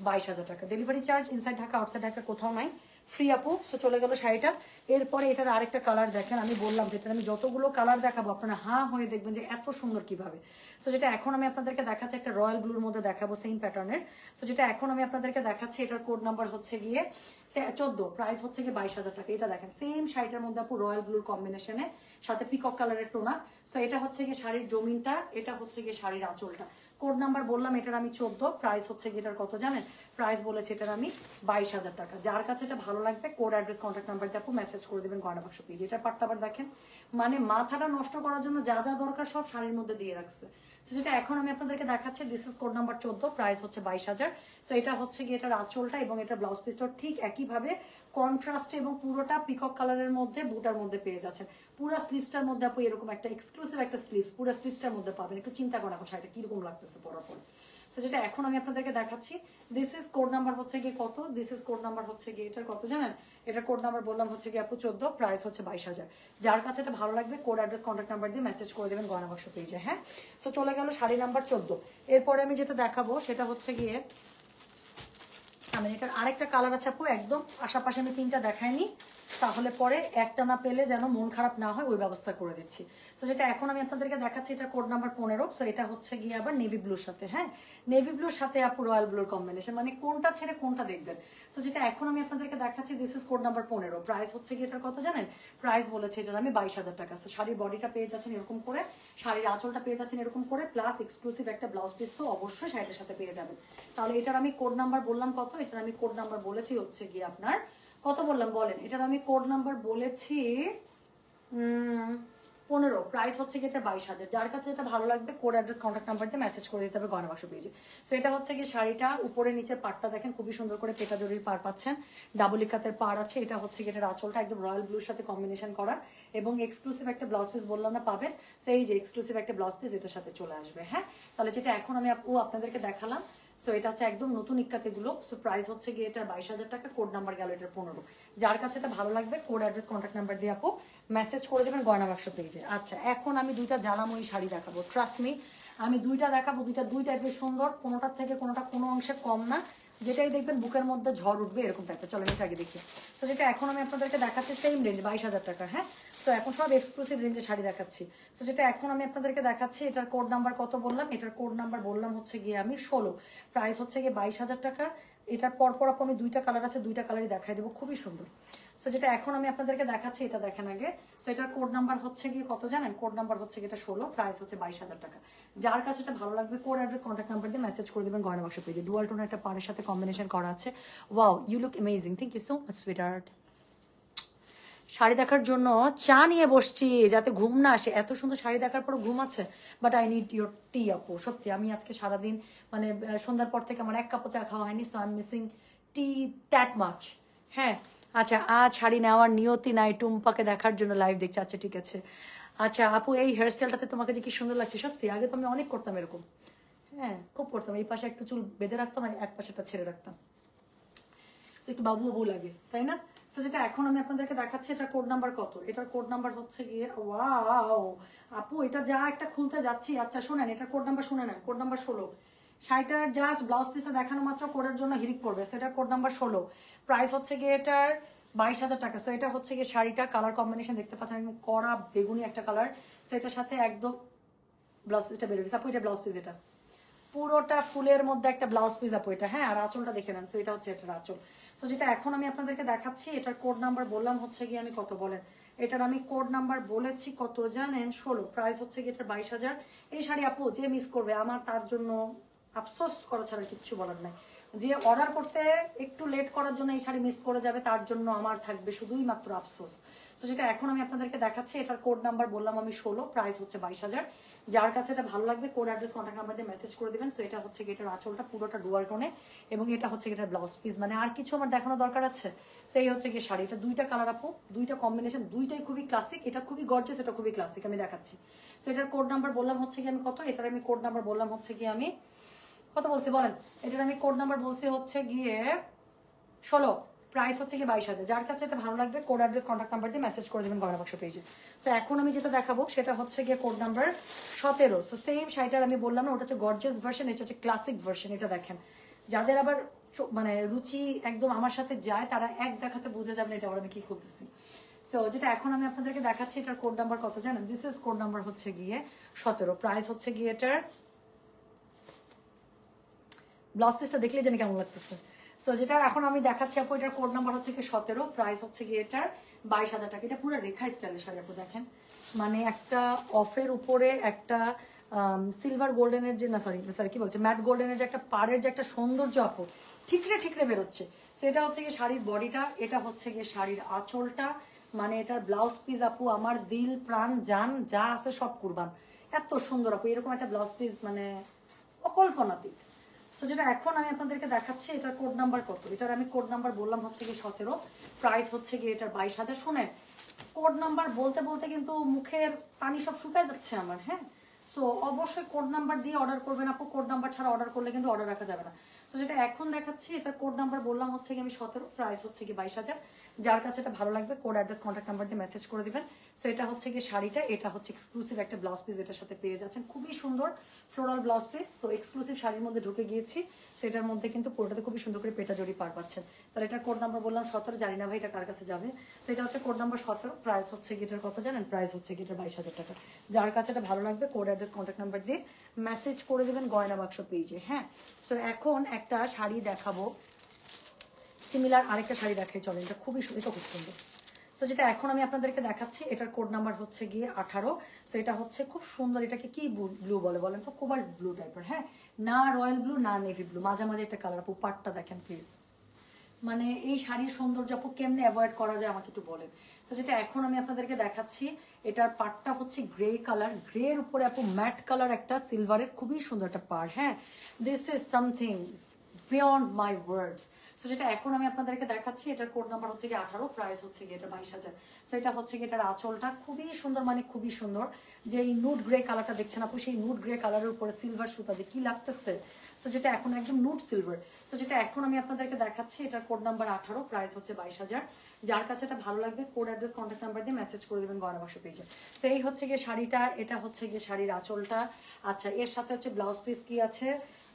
22,000 টাকা। Delivery charge inside Dhaka, outside Dhaka কোথাও নাই, ফ্রি আপু। সো চলে গেল শাড়িটা। এরপরে এটার আরেকটা কালার দেখেন, আমি বললাম যেটা আমি যতগুলো কালার দেখাবো আপনারা হাঁ হয়ে দেখবেন যে এত সুন্দর কিভাবে। সো যেটা এখন আমি আপনাদেরকে দেখাচ্ছি, একটা রয়্যাল ব্লুর মধ্যে দেখাবো সেম প্যাটার্নের। সো যেটা এখন আমি আপনাদেরকে দেখাচ্ছি, এটার কোড নাম্বার হচ্ছে গিয়ে 14, প্রাইস হচ্ছে গিয়ে 22,000 টাকা। এটা দেখেন সেম শাড়িটার মধ্যে আপু রয়্যাল ব্লুর কম্বিনেশনে, সাথে পিকক কালারের টোনা। সো এটা হচ্ছে গিয়ে শাড়ির জমিনটা, এটা হচ্ছে গিয়ে শাড়ির আঁচলটা। কোড নাম্বার বললাম এটার আমি 14, প্রাইস হচ্ছে গিয়ে এটার কত জানেন? প্রাইস বলেছে এটার আমি 22,000 টাকা। যার কাছে এটা ভালো লাগবে কোড অ্যাড্রেস কন্ট্যাক্ট নাম্বার দিয়ে আপু মেসেজ করে দেবেন গয়না বাক্স পেজ। এটার পাটটা আবার দেখেন, মানে মাথাটা নষ্ট করার জন্য যা যা দরকার সব শাড়ির মধ্যে দিয়ে রাখছে। সো যেটা এখন আমি আপনাদেরকে দেখাচ্ছি, this is code number 14, price হচ্ছে 22,000। সো এটা হচ্ছে গিয়ে এটার আঁচলটা এবং এটার ব্লাউজ পিসটা ঠিক একইভাবে কন্ট্রাস্টে এবং পুরোটা পিকক কালারের মধ্যে বুটার মধ্যে পেয়ে যাচ্ছেন। পুরো স্লিভসটার মধ্যে আপু এরকম একটা এক্সক্লুসিভ একটা স্লিভস পুরো স্লিভসটার মধ্যে পাবেন। একটু চিন্তা করা শাড়িটা কিরকম লাগতেছে পরার পর। সো যেটা এখন আমি আপনাদেরকে দেখাচ্ছি, দিস ইজ কোড নাম্বার হচ্ছে গিয়ে কত, দিস ইজ কোড নাম্বার হচ্ছে গিয়ে এটার কত জানেন, এটার কোড নাম্বার বললাম হচ্ছে গিয়ে আপু 14, প্রাইস হচ্ছে 22,000। যার কাছে এটা ভালো লাগবে কোড অ্যাড্রেস কন্ট্যাক্ট নাম্বার দিয়ে মেসেজ করে দেবেন গয়না বাক্স পেজে। হ্যাঁ, সো চলে গেল শাড়ি নাম্বার 14। এরপরে আমি যেটা দেখাবো সেটা হচ্ছে গিয়ে আমি এটার আরেকটা কালার আছে আপু, একদম আশাপাশে আমি 3টা দেখাইনি, তাহলে পরে একটা না পেলে যেন মন খারাপ না হয় ওই ব্যবস্থা করে দিচ্ছি। সো যেটা এখন আমি আপনাদেরকে দেখাচ্ছি এটা কোড নাম্বার 15। সো এটা হচ্ছে গিয়ে আবার নেভি ব্লুর সাথে, হ্যাঁ নেভি ব্লুর সাথে আপু রয়্যাল ব্লুর কম্বিনেশন, মানে কোনটা ছেড়ে কোনটা দেখবেন। সো যেটা এখন আমি আপনাদেরকে দেখাচ্ছি this is code number 15। Price হচ্ছে গিয়ে এটার কত জানেন, প্রাইস বলেছে এটার আমি 22,000 টাকা। সো শাড়ির বডিটা পেয়ে যাচ্ছেন এরকম করে, শাড়ির আঁচলটা পেয়ে যাচ্ছেন এরকম করে, প্লাস এক্সক্লুসিভ একটা ব্লাউজ পিস তো অবশ্যই শাড়িটার সাথে পেয়ে যাবেন। তাহলে এটার আমি কোড নাম্বার বললাম কত, এটার আমি কোড নাম্বার বলেছি হচ্ছে গিয়ে আপনার কত বললাম বলেন, এটার আমি কোড নাম্বার বলেছি 15, প্রাইস হচ্ছে কি এটা 22,000। যার কাছে এটা ভালো লাগবে কোড অ্যাড্রেস কন্ট্যাক্ট নাম্বার দিয়ে মেসেজ করে দিতে হবে গয়না বাক্স পেজে। সো এটা হচ্ছে কি শাড়িটা উপরে নিচে পাড়টা দেখেন খুবই সুন্দর করে পেটা জরির পাড় পাচ্ছেন, ডাবল ইকাতের পাড় আছে, এটা হচ্ছে কি এটার আঁচলটা একদম রয়্যাল ব্লুর সাথে কম্বিনেশন করা, এবং এক্সক্লুসিভ একটা ব্লাউজ পিস বললাম না পাবেন, সো এই যে এক্সক্লুসিভ একটা ব্লাউজ পিস এটার সাথে চলে আসবে। হ্যাঁ, তাহলে যেটা এখন আমি আপনাদেরকে দেখালাম, সো এটা হচ্ছে একদম নতুন ইক্কাতে গুলো। সো প্রাইস হচ্ছে গিয়ে এটা 22,000 টাকা, কোড নাম্বার গেল এটার 15। যার কাছে এটা ভালো লাগবে কোড অ্যাড্রেস কন্ট্যাক্ট নাম্বার দিয়ে আপু মেসেজ করে দেবেন গয়না বাক্স পেজে। আচ্ছা, এখন আমি 2টা জ্বালাময়ী শাড়ি দেখাবো, ট্রাস্ট মি আমি 2টা দেখাবো, 2টা 2 টাইপের সুন্দর, কোনোটার থেকে কোনোটা কোনো অংশে কম না, যেটাই দেখবেন বুকের মধ্যে ঝড় উঠবে এরকম টাইপের। চলো এটা আগে দেখি। তো যেটা এখন আমি আপনাদেরকে দেখাচ্ছি সেম রেঞ্জ 22,000 টাকা। হ্যাঁ, তো এখন সব এক্সক্লুসিভ রেঞ্জে শাড়ি দেখাচ্ছি। তো যেটা এখন আমি আপনাদেরকে দেখাচ্ছি এটার কোড নাম্বার কত বললাম, এটার কোড নাম্বার বললাম হচ্ছে গিয়ে আমি 16, প্রাইস হচ্ছে গিয়ে 22,000 টাকা। এটার পরপর আপু আমি 2টা কালার আছে, 2টা কালারই দেখাই দেবো, খুবই সুন্দর। সো যেটা এখন আমি আপনাদেরকে দেখাচ্ছি এটা দেখেন আগে। সো এটার কোড নাম্বার হচ্ছে গিয়ে কত জানেন, কোড নাম্বার হচ্ছে গিয়ে এটা 16, প্রাইস হচ্ছে 22,000 টাকা। যার কাছে এটা ভালো লাগবে কোড অ্যাড্রেস কন্ট্যাক্ট নাম্বার দিয়ে মেসেজ করে দেবেন গয়না বাক্স পেজে। ডুয়াল টোনের একটা পাড়ের সাথে কম্বিনেশন করা আছে। Wow, you look amazing, thank you so much sweetheart. Sari দেখার জন্য চা নিয়ে বসছি যাতে ঘুম না আসে, এত সুন্দর শাড়ি দেখার পর ঘুম আছে, বাট আই নিড ইউর টি আপু। সত্যি আমি আজকে সারাদিন মানে সন্ধ্যার পর থেকে আমার 1 কাপও চা খাওয়া হয়নি, so I am missing T that much. হ্যাঁ, আচ্ছা আজ শাড়ি নেওয়ার নিয়তি নাই, টুম্পাকে দেখার জন্য লাইভ দেখছি। আচ্ছা ঠিক আছে। আচ্ছা আপু এই হেয়ারস্টাইলটাতে তোমাকে যে কি সুন্দর লাগছে, সত্যি আগে তো আমি অনেক করতাম এরকম, হ্যাঁ খুব করতাম, এই পাশে একটু চুল বেঁধে রাখতাম আর এক পাশেটা ছেড়ে রাখতাম, একটু বাবু বাবু লাগে তাই না। সো যেটা এখন আমি আপনাদেরকে দেখাচ্ছি এটার কোড নাম্বার কত, এটার কোড নাম্বার হচ্ছে গিয়ে ওয়াও আপু এটা যা একটা খুলতে যাচ্ছি। আচ্ছা শোনেন এটার কোড নাম্বার শুনে নেন, কোড নাম্বার 16। শাড়িটার জাস্ট ব্লাউজ পিসটা দেখানো মাত্র কোডের জন্য হিরিক পড়বে। সো এটার কোড নাম্বার 16, প্রাইস হচ্ছে গিয়ে এটার 22,000 টাকা। সো এটা হচ্ছে গিয়ে শাড়িটা কালার কম্বিনেশন দেখতে পাচ্ছেন একদম কড়া বেগুনি একটা কালার। সো এটার সাথে একদম ব্লাউজ পিসটা বেরোবে আপু, এটা ব্লাউজ পিস, এটা পুরোটা ফুলের মধ্যে একটা ব্লাউজ পিস আপু এটা। হ্যাঁ, আর আঁচলটা দেখে নেন। সো এটা হচ্ছে এটার আঁচল। সো যেটা এখন আমি আপনাদেরকে দেখাচ্ছি এটার কোড নাম্বার বললাম হচ্ছে গিয়ে আমি কত বলেন, এটার আমি কোড নাম্বার বলেছি কত জানেন 16, প্রাইস হচ্ছে গিয়ে এটার 22,000। এই শাড়ি আপু যে মিস করবে আমার তার জন্য আফসোস করা ছাড়া কিচ্ছু বলার নাই। যে অর্ডার করতে একটু লেট করার জন্য এই শাড়ি মিস করে যাবে তার জন্য আমার থাকবে শুধুই মাত্র আফসোস। সো যেটা এখন আমি আপনাদেরকে দেখাচ্ছি এটার কোড নাম্বার বললাম আমি 16, প্রাইস হচ্ছে 22,000। যার কাছে এটা ভালো লাগবে কোড অ্যাড্রেস কন্ট্যাক্ট নাম্বার দিয়ে মেসেজ করে দিবেন। সো এটা হচ্ছে এটার আঁচলটা পুরোটা ডুয়াল টোনে, এবং এটা হচ্ছে এটার ব্লাউজ পিস, মানে আর কিছু আমার দেখানো দরকার আছে। সেই হচ্ছে গিয়ে শাড়ি, এটা 2টা কালার আপু, 2টা কম্বিনেশন, 2টাই খুবই ক্লাসিক, এটা খুবই গর্জিয়াস, এটা খুবই ক্লাসিক। আমি দেখাচ্ছি। সো এটার কোড নাম্বার বললাম হচ্ছে গিয়ে আমি কত, এটার আমি কোড নাম্বার বললাম হচ্ছে গিয়ে আমি কত বলছি বলেন, এটার আমি কোড নাম্বার বলছি হচ্ছে গিয়ে 16, প্রাইস হচ্ছে গিয়ে 22,000। যার কাছে এটা ভালো লাগবে কোড অ্যাড্রেস কন্ট্যাক্ট নাম্বার দিয়ে মেসেজ করে দেবেন গয়না বাক্স পেজে। সো এখন আমি যেটা দেখাবো সেটা হচ্ছে গিয়ে কোড নাম্বার 17। সো সেম শাড়িটার আমি বললাম না ওটা হচ্ছে গর্জিয়াস ভার্সন, এটা হচ্ছে ক্লাসিক ভার্সন। এটা দেখেন, যাদের আবার মানে রুচি একদম আমার সাথে যায় তারা এক দেখাতে বুঝে যাবেন এটা আমি কি খুলতেছি। সো যেটা এখন আমি আপনাদেরকে দেখাচ্ছি এটার কোড নাম্বার কত জানেন, দিস ইজ কোড নাম্বার হচ্ছে গিয়ে 17, প্রাইস হচ্ছে গিয়ে এটার ব্লাউজ পিসটা দেখলে জানি কেমন লাগতেছে। সো যেটা এখন আমি দেখাচ্ছি আপু এটার কোড নাম্বার হচ্ছে কি 17, প্রাইস হচ্ছে গিয়ে এটার 22,000 টাকা। এটা পুরো রেখা স্টাইলের শাড়ি আপু দেখেন, মানে একটা অফের উপরে একটা সিলভার গোল্ডেনের যে না সরি কি বলছে ম্যাট গোল্ডেনের যে একটা পাড়ের যে একটা সৌন্দর্য আপু ঠিকরে ঠিকরে বেরোচ্ছে। সো এটা হচ্ছে গিয়ে শাড়ির বডিটা, এটা হচ্ছে গিয়ে শাড়ির আঁচলটা, মানে এটার ব্লাউজ পিস আপু আমার দিল প্রাণ জান যা আছে সব কুরবান, এত সুন্দর আপু এরকম একটা ব্লাউজ পিস মানে অকল্পনাতীত। সো যেটা এখন আমি আপনাদেরকে দেখাচ্ছি এটার কোড নাম্বার কত, এটার আমি কোড নাম্বার বললাম হচ্ছে গিয়ে 17, প্রাইস হচ্ছে গিয়ে এটার 22,000। শোনেন কোড নাম্বার বলতে বলতে কিন্তু মুখের পানি সব শুকায় যাচ্ছে আমার। হ্যাঁ, সো অবশ্যই কোড নাম্বার দিয়ে অর্ডার করবেন আপু, কোড নাম্বার ছাড়া অর্ডার করলে কিন্তু অর্ডার রাখা যাবে না। সো যেটা এখন দেখাচ্ছি এটার কোড নাম্বার বললাম হচ্ছে কি আমি 17, প্রাইস হচ্ছে কি 22,000। যার কাছে এটা ভালো লাগবে কোড অ্যাড্রেস কন্ট্যাক্ট নাম্বার দিয়ে মেসেজ করে দিবেন। সো এটা হচ্ছে কি শাড়িটা, এটা হচ্ছে এক্সক্লুসিভ একটা ব্লাউজ পিস এটার সাথে পেয়ে যাচ্ছেন, খুবই সুন্দর floral blouse piece. So exclusive শাড়ির মধ্যে ঢুকে গিয়েছি, সেটার মধ্যে কিন্তু পুরোটাতে খুবই সুন্দর করে পেটা জড়ি পার পাচ্ছেন। তাহলে এটার কোড নাম্বার বললাম 17, জানি না ভাই এটা কার কাছে যাবে। তো এটা হচ্ছে কোড নাম্বার 17, প্রাইস হচ্ছে গিটার কত জানেন, প্রাইস হচ্ছে গিটার 22,000 টাকা। যার কাছে এটা ভালো লাগবে কোড অ্যাড্রেস কন্ট্যাক্ট নাম্বার দিয়ে মেসেজ করে দেবেন গয়না বাক্স পেজে। হ্যাঁ, সো এখন একটা শাড়ি দেখাবো, সিমিলার আরেকটা শাড়ি দেখাই চলেন, এটা খুবই এটা খুব সুন্দর। সো যেটা এখন আমি আপনাদেরকে দেখাচ্ছি এটার কোড নাম্বার হচ্ছে গিয়ে 18। সো এটা হচ্ছে খুব সুন্দর, এটাকে কি ব্লু বলে বলেন তো, কোবাল্ট ব্লু টাইপের। হ্যাঁ, না রয়্যাল ব্লু না নেভি ব্লু, মাঝামাঝি একটা কালার। আপু পাটটা দেখেন প্লিজ, মানে এই শাড়ির সৌন্দর্য আপু কেমনে অ্যাভয়েড করা যায় আমাকে একটু বলেন। সো যেটা এখন আমি আপনাদেরকে দেখাচ্ছি এটার পাটটা হচ্ছে গ্রে কালার, গ্রের উপরে আপু ম্যাট কালার একটা সিলভারের খুবই সুন্দর একটা পাড়। হ্যাঁ, this is something beyond my words. So যেটা এখন আমি আপনাদেরকে দেখাচ্ছি এটার কোড নাম্বার হচ্ছে কি 18, প্রাইস হচ্ছে কি এটা 22,000। সো এটা হচ্ছে কি এটার আঁচলটা খুবই সুন্দর, মানে খুবই সুন্দর। যে এই নুড গ্রে কালারটা দেখছেন আপু, সেই নুড গ্রে কালারের উপরে সিলভার সুতা যে কি লাগতেছে। সো যেটা এখন একদম নুড সিলভার। সো যেটা এখন আমি আপনাদেরকে দেখাচ্ছি এটার কোড নাম্বার 18, প্রাইস হচ্ছে 22,000। যার কাছে এটা ভালো লাগবে কোড অ্যাড্রেস কন্ট্যাক্ট নাম্বার দিয়ে মেসেজ করে দেবেন গয়না বাক্স পেজে। সো এই হচ্ছে গিয়ে শাড়িটা, এটা হচ্ছে গিয়ে শাড়ির আঁচলটা। আচ্ছা, এর সাথে হচ্ছে ব্লাউজ পিস কি আছে,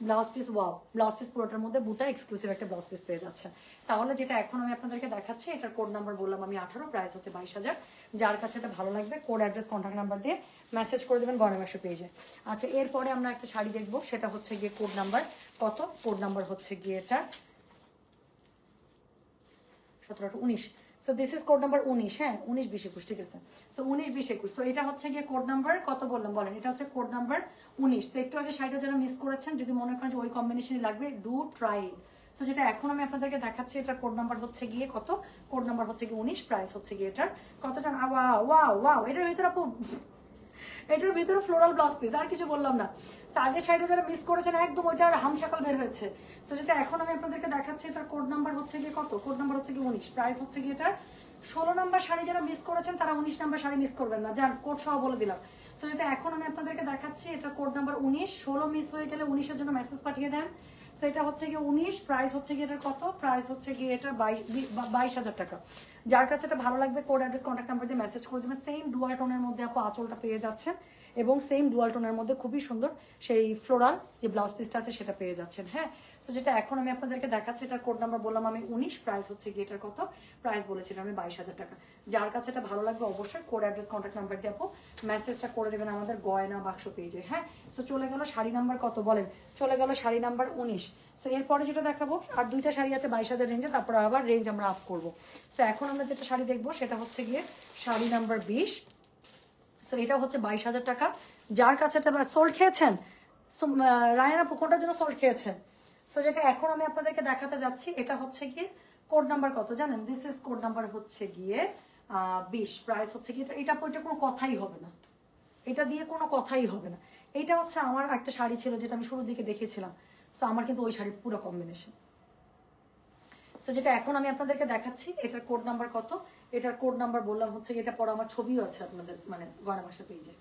blouse piece, wow, blouse piece পুরোটার মধ্যে বুটা এক্সক্লুসিভ একটা ব্লাউজ পিস পেয়ে যাচ্ছে। তাহলে যেটা এখন আমি আপনাদেরকে দেখাচ্ছি এটার কোড নাম্বার বললাম আমি 18, প্রাইস হচ্ছে 22,000। যার কাছে এটা ভালো লাগবে কোড অ্যাড্রেস কন্ট্যাক্ট নাম্বার দিয়ে মেসেজ করে দেবেন গয়না বাক্স পেজে। আচ্ছা, এরপরে আমরা একটা শাড়ি দেখবো, সেটা হচ্ছে গিয়ে কোড নাম্বার কত, কোড নাম্বার হচ্ছে গিয়ে এটা 17, 19। So this is code number 19। হ্যাঁ, 19, 20, 21, ঠিক আছে। সো 19, 20, 21। সো এটা হচ্ছে গিয়ে কোড নাম্বার কত বললাম বলেন, এটা হচ্ছে কোড নাম্বার 19। তো একটু আগে শাড়িটা যারা মিস করেছেন, যদি মনে করেন যে ওই কম্বিনেশনই লাগবে, ডু ট্রাই। সো যেটা এখন আমি আপনাদেরকে দেখাচ্ছি এটার কোড নাম্বার হচ্ছে গিয়ে কত, কোড নাম্বার হচ্ছে গিয়ে 19, প্রাইস হচ্ছে গিয়ে এটার কত জান, ওয়াও ওয়াও ওয়াও, এটার ভিতরে আপু এটার ভিতরে ফ্লোরাল ব্লাউজ পিস, আর কিছু বললাম না। সো আগে শাড়িটা যারা মিস করেছেন একদম ওইটার হামশাকল বের হয়েছে। সো যেটা এখন আমি আপনাদেরকে দেখাচ্ছি এটার কোড নাম্বার হচ্ছে গিয়ে কত, কোড নাম্বার হচ্ছে গিয়ে 19, প্রাইস হচ্ছে গিয়ে এটার 16 নাম্বার শাড়ি যারা মিস করেছেন তারা 19 নাম্বার শাড়ি মিস করবেন না, যান কোড সহ বলে দিলাম। সো যেটা এখন আমি আপনাদেরকে দেখাচ্ছি এটা কোড নাম্বার 19, 16 মিস হয়ে গেলে 19-এর জন্য মেসেজ পাঠিয়ে দেন। সো এটা হচ্ছে গিয়ে 19, প্রাইস হচ্ছে গিয়ে এটার কত, প্রাইস হচ্ছে গিয়ে এটা 22,000 টাকা। যার কাছে এটা ভালো লাগবে কোড অ্যাড্রেস কন্ট্যাক্ট নাম্বার দিয়ে মেসেজ করে দেবেন। সেম ডুয়াল টোনের মধ্যে আপু আঁচলটা পেয়ে যাচ্ছেন, এবং সেম ডুয়াল টোনের মধ্যে খুবই সুন্দর সেই ফ্লোরাল যে ব্লাউজ পিসটা আছে সেটা পেয়ে যাচ্ছেন। হ্যাঁ, সো যেটা এখন আমি আপনাদেরকে দেখাচ্ছি এটার কোড নাম্বার বললাম আমি 19, প্রাইস হচ্ছে গিয়ে এটার কত, প্রাইস বলেছিলাম আমি 22,000 টাকা। যার কাছে এটা ভালো লাগবে অবশ্যই কোড অ্যাড্রেস কন্ট্যাক্ট নাম্বার দিয়ে আপু মেসেজটা করে দেবেন আমাদের গয়না বাক্স পেজে। হ্যাঁ, সো চলে গেল শাড়ি নাম্বার কত বলেন, চলে গেল শাড়ি নাম্বার 19। সো এরপরে যেটা দেখাবো, আর দুইটা শাড়ি আছে 22,000 রেঞ্জে, তারপরে আবার রেঞ্জ আমরা আপ করবো। সো এখন আমরা যেটা শাড়ি দেখবো সেটা হচ্ছে গিয়ে শাড়ি নাম্বার 20। সো এটা হচ্ছে 22,000 টাকা। যার কাছে এটা সোল্ড খেয়েছেন, রায়না আপু কোনটার জন্য সোল্ড খেয়েছেন। সো যেটা এখন আমি আপনাদেরকে দেখাতে যাচ্ছি এটা হচ্ছে গিয়ে কোড নাম্বার কত জানেন, দিস ইজ কোড নাম্বার হচ্ছে গিয়ে 20, প্রাইস হচ্ছে গিয়ে এটা কোনো কথাই হবে না, এটা দিয়ে কোনো কথাই হবে না। এটা হচ্ছে আমার একটা শাড়ি ছিল যেটা আমি শুরুর দিকে দেখেছিলাম। সো আমার কিন্তু ওই শাড়ির পুরো কম্বিনেশন। সো যেটা এখন আমি আপনাদেরকে দেখাচ্ছি এটার কোড নাম্বার কত, এটার কোড নাম্বার বললাম হচ্ছে এটা পরে আমার ছবিও আছে আপনাদের মানে গয়না বাক্স পেজে।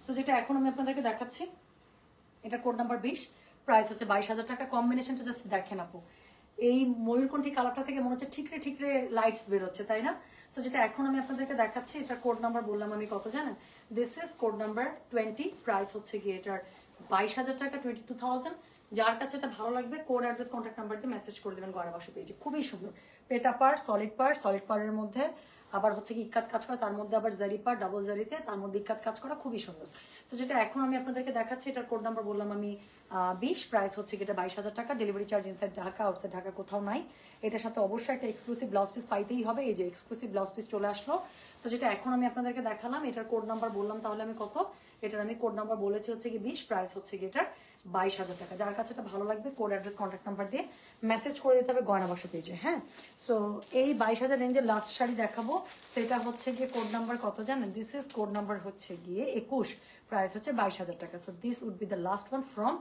সো যেটা এখন আমি আপনাদেরকে দেখাচ্ছি এটা কোড নাম্বার 20, প্রাইস হচ্ছে 22,000 টাকা। কম্বিনেশনটা জাস্ট দেখেন আপু, এই ময়ূরকণ্ঠী কালারটা থেকে মনে হচ্ছে ঠিকরে ঠিকরে লাইটস বেরোচ্ছে, তাই না? সো যেটা এখন আমি আপনাদেরকে দেখাচ্ছি এটার কোড নাম্বার বললাম আমি কত জানেন, this is code number 20, price হচ্ছে গিয়ে এটার 22,000 টাকা, 22,000। যার কাছে এটা ভালো লাগবে কোড অ্যাড্রেস কন্ট্যাক্ট নাম্বার দিয়ে মেসেজ করে দেবেন গয়না বাক্স পেজে। খুবই সুন্দর পেটা পার, সলিড পারের মধ্যে আবার হচ্ছে কি ইক্কাত কাজ করা, তার মধ্যে আবার জারি পার, ডাবল জারিতে, তার মধ্যে ইক্কাত কাজ করা, খুবই সুন্দর। সো যেটা এখন আমি আপনাদেরকে দেখাচ্ছি এটার কোড নাম্বার বললাম আমি 20, প্রাইস হচ্ছে কি এটা 22,000 টাকা। Delivery charge inside Dhaka, outside Dhaka কোথাও নাই। এটার সাথে অবশ্যই একটা এক্সক্লুসিভ ব্লাউজ পিস পাইতেই হবে, এই যে এক্সক্লুসিভ ব্লাউজ পিস চলে আসলো। সো যেটা এখন আমি আপনাদেরকে দেখালাম এটার কোড নাম্বার বললাম তাহলে আমি কত, এটার আমি কোড নাম্বার বলেছি হচ্ছে কি 20, প্রাইস হচ্ছে কি এটার 22,000 টাকা। যার কাছে এটা ভালো লাগবে কোড অ্যাড্রেস কন্ট্যাক্ট নাম্বার দিয়ে মেসেজ করে দিতে হবে গয়না বাক্স পেজে। হ্যাঁ, সো এই 22,000 রেঞ্জের লাস্ট শাড়ি দেখাবো, সেটা হচ্ছে গিয়ে কোড নাম্বার কত জানেন, দিস ইজ কোড নাম্বার হচ্ছে গিয়ে 21, প্রাইস হচ্ছে 22,000 টাকা। So this would be the last one from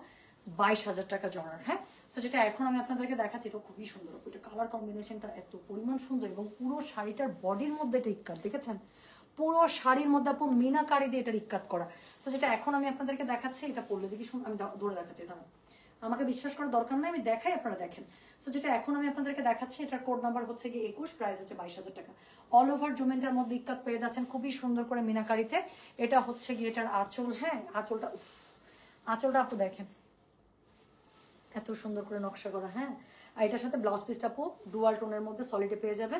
22,000 টাকা জনার। হ্যাঁ, সো যেটা এখন আমি আপনাদেরকে দেখাচ্ছি এটা খুবই সুন্দর, এটা কালার কম্বিনেশনটা এত পরিমাণ সুন্দর, এবং পুরো শাড়িটার বডির মধ্যে এটা ইক্কাত দেখেছেন, পুরো শাড়ির মধ্যে আপু মিনাকারি দিয়ে এটা ইক্কাত করা। সো যেটা এখন আমি আপনাদেরকে দেখাচ্ছি, এটা পরলে যে কি সুন্দর, আমি ধরে দেখাচ্ছি, দাঁড়ান, আমাকে বিশ্বাস করার দরকার নাই, আমি দেখাই, আপনারা দেখেন। সো যেটা এখন আমি আপনাদেরকে দেখাচ্ছি, এটার কোড নাম্বার হচ্ছে গিয়ে 21, প্রাইস হচ্ছে 22,000 টাকা। অল ওভার জুমেন্টার মধ্যে ইক্কাত পেয়ে যাচ্ছেন খুবই সুন্দর করে মিনাকারিতে। এটা হচ্ছে গিয়ে এটার আঁচল, হ্যাঁ আঁচলটা আপু দেখেন এত সুন্দর করে নকশা করা, হ্যাঁ। আর এটার সাথে ব্লাউজ পিসটা আপু ডুয়াল টোনের মধ্যে সলিডে পেয়ে যাবে।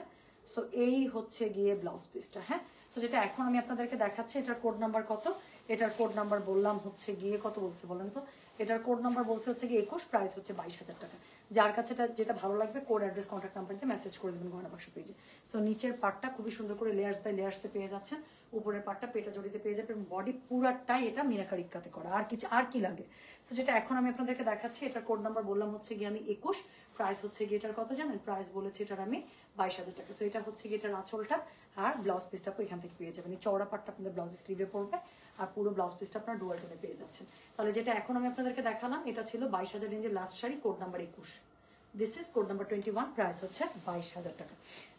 সো এই হচ্ছে গিয়ে ব্লাউজ পিসটা, হ্যাঁ। সো যেটা এখন আমি আপনাদেরকে দেখাচ্ছি, এটার কোড নাম্বার কত, এটার কোড নাম্বার বললাম হচ্ছে গিয়ে কত বলছে বলেন তো, এটার কোড নাম্বার বলছে হচ্ছে গিয়ে 21, প্রাইস হচ্ছে 22,000 টাকা। যার কাছে যেটা ভালো লাগবে কোড অ্যাড্রেস কন্ট্যাক্ট নাম্বার দিয়ে মেসেজ করে দেবেন গয়না বাক্স পেজে। সো নিচের পার্টটা খুবই সুন্দর করে লেয়ার্স বাই লেয়ার্সে পেয়ে যাচ্ছেন, উপরের পার্টটা পেটা জড়িতে পেয়ে যাবেন, বডি পুরাটাই এটা মিনাকারি ইক্কাতে করা, আর কি লাগে। সো যেটা এখন আমি আপনাদেরকে দেখাচ্ছি, এটার কোড নাম্বার বললাম হচ্ছে গিয়ে আমি 21, প্রাইস হচ্ছে গিয়ে এটার কত জানেন, প্রাইস বলেছি এটার আমি 22,000 টাকা। সো এটা হচ্ছে গিয়ে এটার আঁচলটা, আর ব্লাউজ পিসটা এখান থেকে পেয়ে যাবেন। এই চওড়া পাটটা আপনাদের ব্লাউজ স্লিভে পড়বে, আর পুরো ব্লাউজ পিসটা আপনার ডুয়াল টোনে পেয়ে যাচ্ছেন। তাহলে যেটা এখন আমি আপনাদেরকে দেখালাম, এটা ছিল 22,000 রেঞ্জের last sari, code number 21, this is code number 21, price হচ্ছে 22,000 টাকা।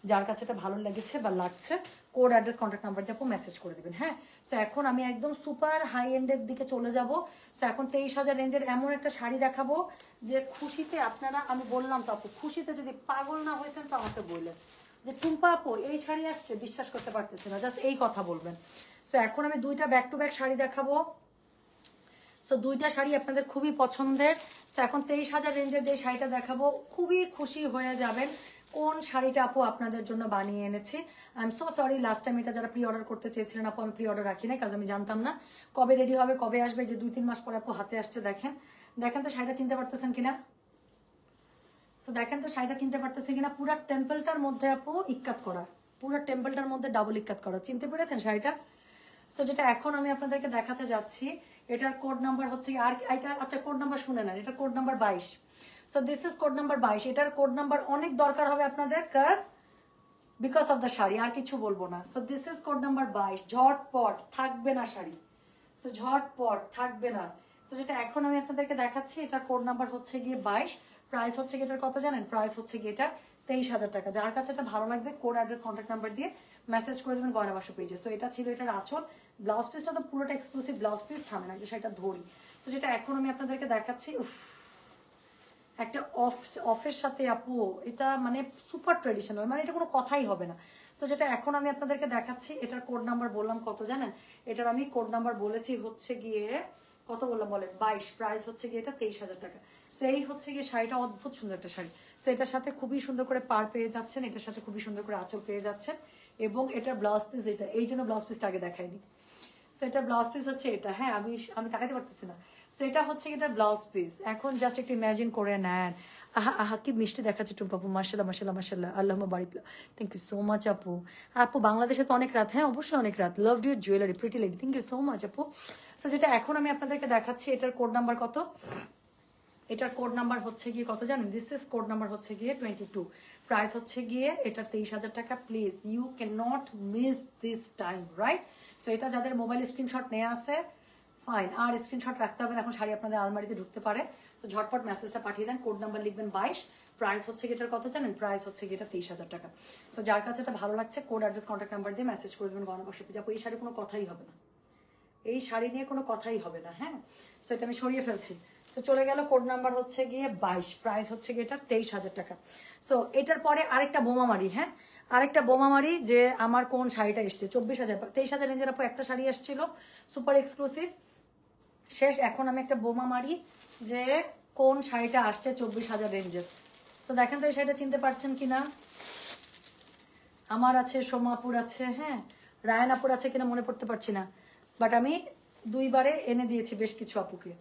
যার কাছে এটা ভালো লেগেছে বা লাগছে, কোড অ্যাড্রেস কন্ট্যাক্ট নাম্বার দিয়ে আপু মেসেজ করে দিবেন, হ্যাঁ। সো এখন আমি একদম সুপার হাই এন্ডের দিকে চলে যাব। সো এখন 23,000 রেঞ্জের এমন একটা শাড়ি দেখাবো যে খুশিতে আপনারা, আমি বললাম তো আপু, খুশিতে যদি পাগল না হয়েছেন তো আমাকে বললেন যে টুম্পা আপু এই শাড়ি আসছে, বিশ্বাস করতে পারতেছি না, জাস্ট এই কথা বলবেন। সো এখন আমি দুইটা ব্যাক টু ব্যাক শাড়ি দেখাবো। সো দুইটা শাড়ি আপনাদের খুবই পছন্দের। সো এখন 23,000 রেঞ্জের যে শাড়িটা দেখাবো, খুবই খুশি হয়ে যাবেন কোন শাড়িটা আপু আপনাদের জন্য বানিয়ে এনেছি। I am so sorry, last time এটা যারা প্রি অর্ডার করতে চেয়েছিলেন আপু, আমি প্রি অর্ডার রাখি নাই, কাজ আমি জানতাম না কবে রেডি হবে, কবে আসবে। যে 2-3 মাস পরে আপু হাতে আসছে, দেখেন তো শাড়িটা চিনতে পারতেছেন কিনা। সো দেখেন তো শাড়িটা চিনতে পারতেছেন কিনা, পুরা টেম্পলটার মধ্যে আপু ইক্কাত করা, পুরা টেম্পলটার মধ্যে ডাবল ইক্কাত করা, চিনতে পেরেছেন শাড়িটা। সো যেটা এখন আমি আপনাদেরকে দেখাতে যাচ্ছি, এটার কোড নাম্বার হচ্ছে আর এটা, আচ্ছা কোড নাম্বার শুনে নেন, এটা code number 22। So this is code number 22। এটার কোড নাম্বার অনেক দরকার হবে আপনাদের, বিকজ অফ দ্য শাড়ি, আর কিছু বলবো না। So this is code number 22, ঝটপট থাকবে না শাড়ি, সো ঝটপট থাকবে না। সো যেটা এখন আমি আপনাদেরকে দেখাচ্ছি, এটার কোড নাম্বার হচ্ছে গিয়ে 22, প্রাইস হচ্ছে গিয়ে এটার কত জানেন, প্রাইস হচ্ছে গিয়ে এটা 23,000 টাকা। যার কাছে এটা ভালো লাগবে কোড অ্যাড্রেস কন্ট্যাক্ট নাম্বার দিয়ে মেসেজ করে দেবেন গয়না বাক্স পেজে। সো এটা ছিল এটার আঁচল, ব্লাউজ পিসটা তো পুরোটা এক্সক্লুসিভ ব্লাউজ পিস, থামে না সেটা ধরি। সো যেটা এখন আমি আপনাদেরকে দেখাচ্ছি, একটা অফের সাথে আপু, এটা মানে সুপার ট্রেডিশনাল, মানে এটা কোনো কথাই হবে না। সো যেটা এখন আমি আপনাদেরকে দেখাচ্ছি, এটার কোড নাম্বার বললাম কত জানেন, এটার আমি কোড নাম্বার বলেছি হচ্ছে গিয়ে কত বললাম বলেন, 22, প্রাইস হচ্ছে গিয়ে এটা 23,000 টাকা। সো এই হচ্ছে গিয়ে শাড়িটা, অদ্ভুত সুন্দর একটা শাড়ি। সো এটার সাথে খুবই সুন্দর করে পার পেয়ে যাচ্ছেন, এটার সাথে খুবই সুন্দর করে আঁচল পেয়ে যাচ্ছেন, এবং এটার ব্লাউজ পিস এটা, এই জন্য ব্লাউজ পিসটা আগে দেখাইনি। সো এটা ব্লাউজ পিস হচ্ছে এটা, হ্যাঁ আমি তাকাতে পারতেছি না। সো এটা হচ্ছে এটা ব্লাউজ পিস। এখন জাস্ট একটু ইমাজিন করে নেন, আহা কি মিষ্টি দেখাচ্ছে টুম্পা আপু, মাশাআল্লাহ মাশাআল্লাহ মাশাআল্লাহ, আল্লাহুম্মা বারিক। থ্যাংক ইউ সো মাচ আপু। আপু বাংলাদেশে তো অনেক রাত, হ্যাঁ অবশ্যই অনেক রাত। Love your jewellery pretty lady, thank you so much আপু। সো যেটা এখন আমি আপনাদেরকে দেখাচ্ছি, এটার কোড নাম্বার কত, এটার কোড নাম্বার হচ্ছে গিয়ে কত জানেন, দিস ইজ কোড নাম্বার হচ্ছে গিয়ে 22, প্রাইস হচ্ছে গিয়ে এটা 23,000 টাকা। Please you can not miss this time, right. So এটা যাদের মোবাইল স্ক্রিনশট নেওয়া আছে ফাইন, আর স্ক্রিনশট রাখতে হবে না, এখন শাড়ি আপনাদের আলমারিতে ঢুকতে পারে। সো ঝটপট মেসেজটা পাঠিয়ে দেন, কোড নাম্বার লিখবেন 22, প্রাইস হচ্ছে এটার কত জানেন, প্রাইস হচ্ছে এটা 23,000 টাকা। সো যার কাছে এটা ভালো লাগছে, কোড অ্যাড্রেস কন্ট্যাক্ট নাম্বার দিয়ে মেসেজ করে দেবেন গয়না বাক্স পেজে। এই শাড়ি কোনো কথাই হবে না, এই শাড়ি নিয়ে কোনো কথাই হবে না, হ্যাঁ। সো এটা আমি সরিয়ে ফেলছি। সো চলে গেল, কোড নাম্বার হচ্ছে গিয়ে 22, প্রাইস হচ্ছে গিয়ে এটার 23,000 টাকা। সো এটার পরে আরেকটা বোমামারি, হ্যাঁ আরেকটা বোমামারি, যে আমার কোন শাড়িটা এসছে 24,000, 23,000 রেঞ্জের আপু একটা শাড়ি আসছিল সুপার এক্সক্লুসিভ, শেষ। এখন আমি একটা বোমা মারি যে কোন শাড়িটা আসছে 24,000 রেঞ্জের। তো দেখেন তো এই শাড়িটা চিনতে পারছেন কিনা। আমার আছে, সোমাপুর আছে, হ্যাঁ রায়নাপুর আছে কিনা মনে পড়তে পারছি না, বাট আমি 2বারে এনে দিয়েছি বেশ কিছু আপুকে।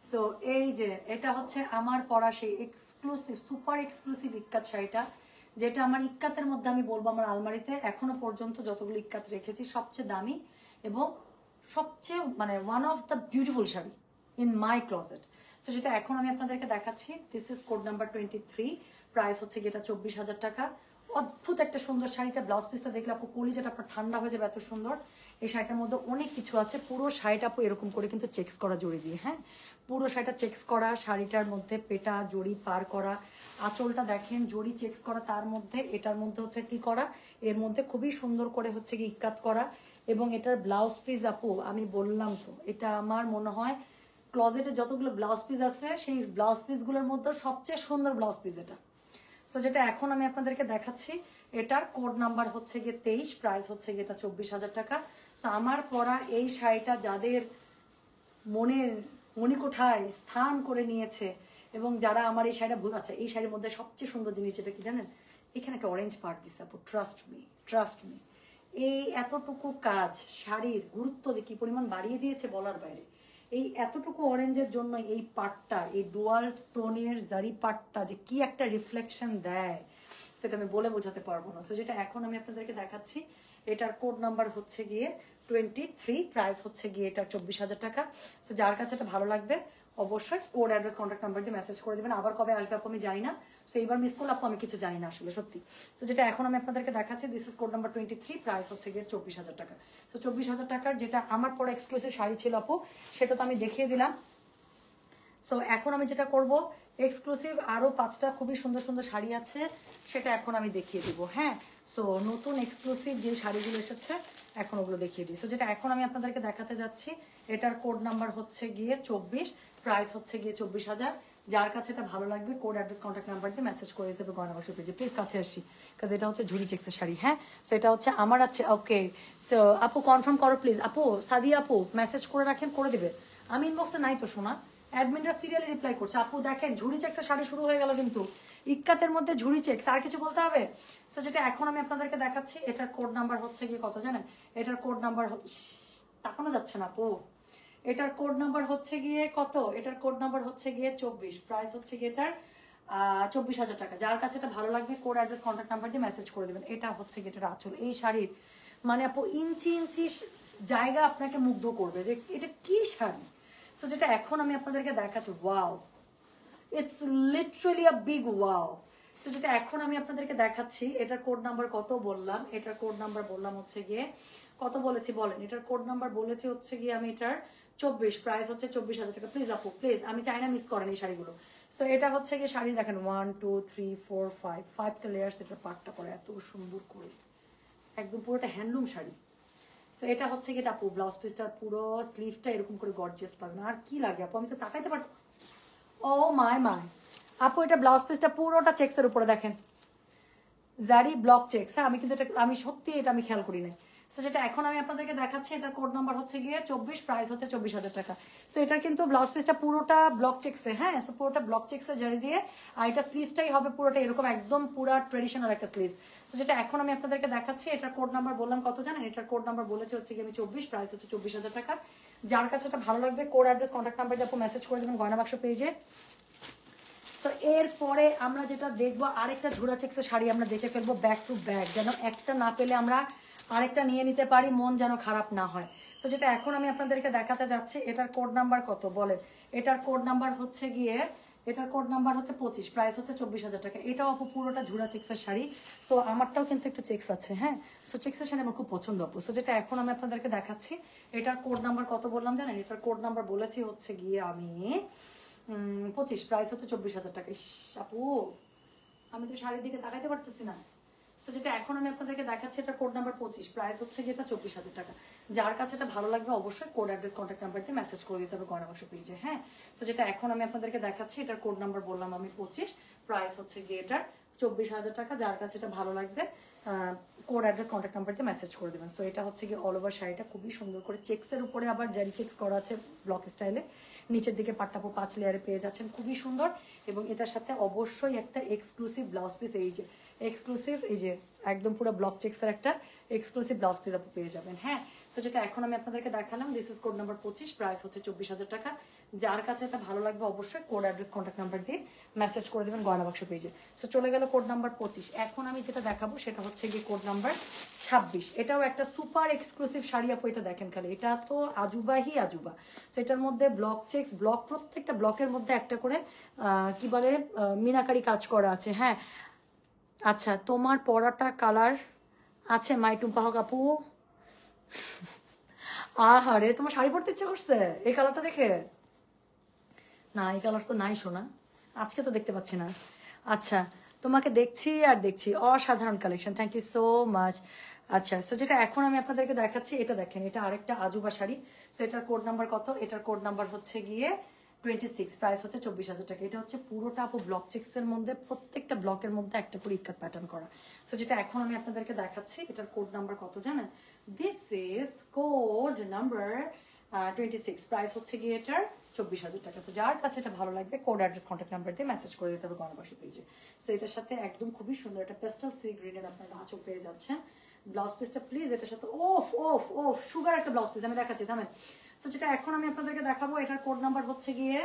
সো এই যে এটা হচ্ছে আমার পরা সেই এক্সক্লুসিভ সুপার এক্সক্লুসিভ ইক্কাত শাড়িটা, যেটা আমার ইক্কাতের মধ্যে আমি বলবো আমার আলমারিতে এখনো পর্যন্ত যতগুলো ইক্কাত রেখেছি সবচেয়ে দামি এবং সবচেয়ে মানে one of the beautiful sari in my closet. So যেটা এখন আমি আপনাদেরকে দেখাচ্ছি, this is code number 23, price হচ্ছে এটা 24,000 টাকা। অদ্ভুত একটা সুন্দর শাড়িটা, ব্লাউজ পিসটা দেখলে আপু কলিজাটা আপনার ঠান্ডা হয়ে যাবে, এত সুন্দর। এই শাড়িটার মধ্যে অনেক কিছু আছে, পুরো শাড়িটা আপু এরকম করে কিন্তু চেক্স করা জড়ি দিয়ে, হ্যাঁ পুরো শাড়িটা চেক্স করা, শাড়িটার মধ্যে পেটা জড়ি পার করা, আঁচলটা দেখেন জড়ি চেক্স করা, তার মধ্যে এটার মধ্যে হচ্ছে কি করা, এর মধ্যে খুবই সুন্দর করে হচ্ছে কি ইক্কাত করা, এবং এটার ব্লাউজ পিস আপু আমি বললাম তো, এটা আমার মনে হয় ক্লজেটে যতগুলো ব্লাউজ পিস আছে সেই ব্লাউজ পিসগুলোর মধ্যে সবচেয়ে সুন্দর ব্লাউজ পিস এটা। সো যেটা এখন আমি আপনাদেরকে দেখাচ্ছি, এটার কোড নাম্বার হচ্ছে গিয়ে 23, প্রাইস হচ্ছে গিয়ে এটা 24,000 টাকা। সো আমার পরা এই শাড়িটা যাদের মনের মণিকোঠায় স্থান করে নিয়েছে এবং যারা আমার এই শাড়িটা ভুল, আচ্ছা এই শাড়ির মধ্যে সবচেয়ে সুন্দর জিনিস যেটা কি জানেন, এখানে একটা অরেঞ্জ পার্ট দিচ্ছে আপু, ট্রাস্ট মি। এই এতটুকু কাজ শাড়ির গুরুত্ব যে কি পরিমাণ বাড়িয়ে দিয়েছে বলার বাইরে। এই এতটুকু অরেঞ্জের জন্য এই পার্টটা, এই ডুয়াল টোনের জারি পার্টটা যে কি একটা রিফ্লেকশন দেয় সেটা আমি বলে বোঝাতে পারবো না। সো যেটা এখন আমি আপনাদেরকে দেখাচ্ছি, এটার কোড নাম্বার হচ্ছে গিয়ে 23, প্রাইস হচ্ছে গিয়ে এটা 24,000 টাকা। সো যার কাছে এটা ভালো লাগবে অবশ্যই কোড অ্যাড্রেস কন্ট্যাক্ট নাম্বার দিয়ে মেসেজ করে দেবেন। আবার কবে আসবে আপু আমি জানি না, সো এইবার মিস করলে আপু আমি কিছু জানি না আসলে সত্যি। সো যেটা এখন আমি আপনাদেরকে দেখাচ্ছি, this is code number 23, price হচ্ছে গিয়ে 24,000 টাকা। সো 24,000 টাকার যেটা আমার পরে এক্সক্লুসিভ শাড়ি ছিল আপু, সেটা তো আমি দেখিয়ে দিলাম। সো এখন আমি যেটা করব, এক্সক্লুসিভ আরও 5টা খুবই সুন্দর সুন্দর শাড়ি আছে, সেটা এখন আমি দেখিয়ে দিব। হ্যাঁ, সো নতুন এক্সক্লুসিভ যে শাড়িগুলো এসেছে এখন ওগুলো দেখিয়ে দিই। সো যেটা এখন আমি আপনাদেরকে দেখাতে যাচ্ছি, এটার কোড নাম্বার হচ্ছে গিয়ে 24, প্রাইস হচ্ছে গিয়ে 24,000। যার কাছে এটা ভালো লাগবে কোড অ্যাড্রেস কন্ট্যাক্ট নাম্বার দিয়ে মেসেজ করে দিতে হবে গয়না বাক্স পেজে। প্লিজ কাছে আসি, কাজ এটা হচ্ছে ঝুরি চেক্সের শাড়ি। হ্যাঁ, সো এটা হচ্ছে আমার আছে। ওকে, সো আপু কনফার্ম করো প্লিজ। আপু সাদিয়া আপু মেসেজ করে রাখেন, করে দিবে। আমি ইনবক্সে নাই তো শোনা, অ্যাডমিনরা সিরিয়ালে রিপ্লাই করছে। আপু দেখেন ঝুড়ি চেক্সের শাড়ি শুরু হয়ে গেল কিন্তু, ইক্কাতের মধ্যে ঝুড়ি চেক্স, আর কিছু বলতে হবে? সো যেটা এখন আমি আপনাদেরকে দেখাচ্ছি, এটার কোড নাম্বার হচ্ছে গিয়ে কত জানেন? এটার কোড নাম্বার তাকানো যাচ্ছে না আপু, এটার কোড নাম্বার হচ্ছে গিয়ে কত? এটার কোড নাম্বার হচ্ছে গিয়ে 24, প্রাইস হচ্ছে গিয়ে এটার 24,000 টাকা। যার কাছে এটা ভালো লাগবে কোড অ্যাড্রেস কন্ট্যাক্ট নাম্বার দিয়ে মেসেজ করে দেবেন। এটা হচ্ছে গিয়ে এটার আঁচল। এই শাড়ির মানে আপু ইঞ্চি ইঞ্চি জায়গা আপনাকে মুগ্ধ করবে যে এটা কি শাড়ি। সো যেটা এখন আমি আপনাদেরকে দেখাচ্ছি, wow, it's literally a big wow. So যেটা এখন আমি আপনাদেরকে দেখাচ্ছি, এটার কোড নাম্বার কত বললাম? এটার কোড নাম্বার বললাম হচ্ছে গিয়ে কত বলেছি বলেন? এটার কোড নাম্বার বলেছি হচ্ছে গিয়ে আমি এটার 24, প্রাইস হচ্ছে 24,000 টাকা। প্লিজ আপু প্লিজ, আমি চাই না মিস করেন এই শাড়িগুলো। সো এটা হচ্ছে গিয়ে শাড়ি দেখেন 1 2 3 4 5টা লেয়ার্স এটার পাটটা করে এত সুন্দর করে, একদম পুরোটা হ্যান্ডলুম শাড়ি। সো এটা হচ্ছে গিয়ে আপু ব্লাউজ পিসটার পুরো স্লিভটা এরকম করে গর্জিয়াস পাবেন। আর কি লাগে আপু, আমি তো তাকাইতে পারবো। ও মাই আপু, এটা ব্লাউজ পিসটা পুরোটা চেক্সের উপরে দেখেন, জারি ব্লক চেক্স। হ্যাঁ, আমি কিন্তু এটা আমি সত্যি এটা আমি খেয়াল করি নাই। সো যেটা এখন আমি আপনাদেরকে দেখাচ্ছি, এটার কোড নাম্বার হচ্ছে গিয়ে 24, প্রাইস হচ্ছে 24,000 টাকা। সো এটার কিন্তু ব্লাউজ পিসটা পুরোটা ব্লক চেক্সে। হ্যাঁ, সো পুরোটা ব্লক চেক্সে জারি দিয়ে, আর এটা স্লিভসটাই হবে পুরোটা এরকম একদম পুরা ট্রেডিশনাল একটা স্লিভস। সো যেটা এখন আমি আপনাদেরকে দেখাচ্ছি, এটার কোড নাম্বার বললাম কত জানেন? এটার কোড নাম্বার বলেছে হচ্ছে গিয়ে আমি 24, প্রাইস হচ্ছে 24,000 টাকা। যার কাছে এটা ভালো লাগবে কোড অ্যাড্রেস কন্ট্যাক্ট নাম্বার দিয়ে আপু মেসেজ করে দেবেন গয়না বাক্স পেজে। তো এরপরে আমরা যেটা দেখবো, আরেকটা ঝুরা চেক্সের শাড়ি আমরা দেখে ফেলবো ব্যাক টু ব্যাক, যেন একটা না পেলে আমরা আরেকটা নিয়ে নিতে পারি, মন যেন খারাপ না হয়। সো যেটা এখন আমি আপনাদেরকে দেখাতে যাচ্ছি, এটার কোড নাম্বার কত বলেন? এটার কোড নাম্বার হচ্ছে গিয়ে, এটার কোড নাম্বার হচ্ছে 25, প্রাইস হচ্ছে 24,000 টাকা। এটাও আপু পুরোটা ঝুরা চেক্সের শাড়ি। সো আমারটাও কিন্তু একটু চেক্স আছে। হ্যাঁ, সো চেক্সের শাড়ি আমার খুব পছন্দ আপু। সো যেটা এখন আমি আপনাদেরকে দেখাচ্ছি, এটার কোড নাম্বার কত বললাম জানেন? এটার কোড নাম্বার বলেছি হচ্ছে গিয়ে আমি 25, প্রাইস হচ্ছে 24,000 টাকা। আপু আমি তো শাড়ির দিকে তাকাইতে পারতেছি না। সো যেটা এখন আমি আপনাদেরকে দেখাচ্ছি, এটা কোড নাম্বার 25, প্রাইস হচ্ছে গিয়ে এটা 24,000 টাকা। যার কাছে এটা ভালো লাগবে অবশ্যই কোড অ্যাড্রেস কন্ট্যাক্ট নাম্বার দিয়ে মেসেজ করে দিতে হবে গয়না বাক্স পেজে। হ্যাঁ, সো যেটা এখন আমি আপনাদেরকে দেখাচ্ছি, এটার কোড নাম্বার বললাম আমি 25, প্রাইস হচ্ছে গিয়ে এটার 24,000 টাকা। যার কাছে এটা ভালো লাগবে কোড অ্যাড্রেস কন্ট্যাক্ট নাম্বার দিয়ে মেসেজ করে দেবেন। সো এটা হচ্ছে গিয়ে অল ওভার শাড়িটা খুবই সুন্দর করে চেক্সের উপরে আবার জারি চেক্স করা আছে ব্লক স্টাইলে। নিচের দিকে পাট্টাপো 5 লেয়ারে পেয়ে যাচ্ছেন, খুবই সুন্দর। এবং এটার সাথে অবশ্যই একটা এক্সক্লুসিভ ব্লাউজ পিস, এই যে এক্সক্লুসিভ, এই যে একদম পুরো ব্লক চেক্সের একটা এক্সক্লুসিভ ব্লাউজ পিস আপনি পেয়ে যাবেন। হ্যাঁ, সো যেটা এখন আমি আপনাদেরকে দেখালাম, this is code number 25, price হচ্ছে 24,000 টাকা। যার কাছে এটা ভালো লাগবে অবশ্যই কোড অ্যাড্রেস কন্ট্যাক্ট নাম্বার দিয়ে মেসেজ করে দেবেন গয়না বাক্স পেজে। সো চলে গেল কোড নাম্বার 25। এখন আমি যেটা দেখাবো সেটা হচ্ছে গিয়ে কোড নাম্বার 26। এটাও একটা সুপার এক্সক্লুসিভ শাড়ি আপু, এটা দেখেন খালি, এটা তো আজুবাহি আজুবা। সো এটার মধ্যে ব্লক চেক্স, ব্লক প্রত্যেকটা ব্লকের মধ্যে একটা করে কি বলে মিনাকারি কাজ করা আছে। হ্যাঁ, আচ্ছা তোমার পরাটা কালার আছে মাইটুম্পা হক আপু? আহারে, তোমার শাড়ি পরতে ইচ্ছে করছে এই কালারটা দেখে? না, এই কালার তো নাই শোনা, আজকে তো দেখতে পাচ্ছি না। আচ্ছা, তোমাকে দেখছি আর দেখছি, অসাধারণ collection, thank you so much. আচ্ছা, সো যেটা এখন আমি আপনাদেরকে দেখাচ্ছি, এটা দেখেন, এটা আরেকটা আজুবা শাড়ি। সো এটার কোড নাম্বার কত? এটার কোড নাম্বার হচ্ছে গিয়ে 26, প্রাইস হচ্ছে 24,000 টাকা। এটা হচ্ছে পুরোটা আপু ব্লক চেক্সের মধ্যে, প্রত্যেকটা ব্লকের মধ্যে একটা করে ইক্কাত প্যাটার্ন করা। সো যেটা এখন আমি আপনাদেরকে দেখাচ্ছি, এটার কোড নাম্বার কত জানেন? This is code number 26, price হচ্ছে গিয়ে এটার 24,000 টাকা। সো যার কাছে এটা ভালো লাগবে কোড অ্যাড্রেস কন্ট্যাক্ট নাম্বার দিয়ে মেসেজ করে দিতে হবে গণবাসী পেজে। সো এটার সাথে একদম খুবই সুন্দর একটা পেস্টাল সি গ্রিনের আপনারা আঁচল পেয়ে যাচ্ছেন। ব্লাউজ পিসটা প্লিজ এটার সাথে ওফ ওফ ওফ সুগার একটা ব্লাউজ পিস আমি দেখাচ্ছি থামেন। সো যেটা এখন আমি আপনাদেরকে দেখাবো, এটার কোড নাম্বার হচ্ছে গিয়ে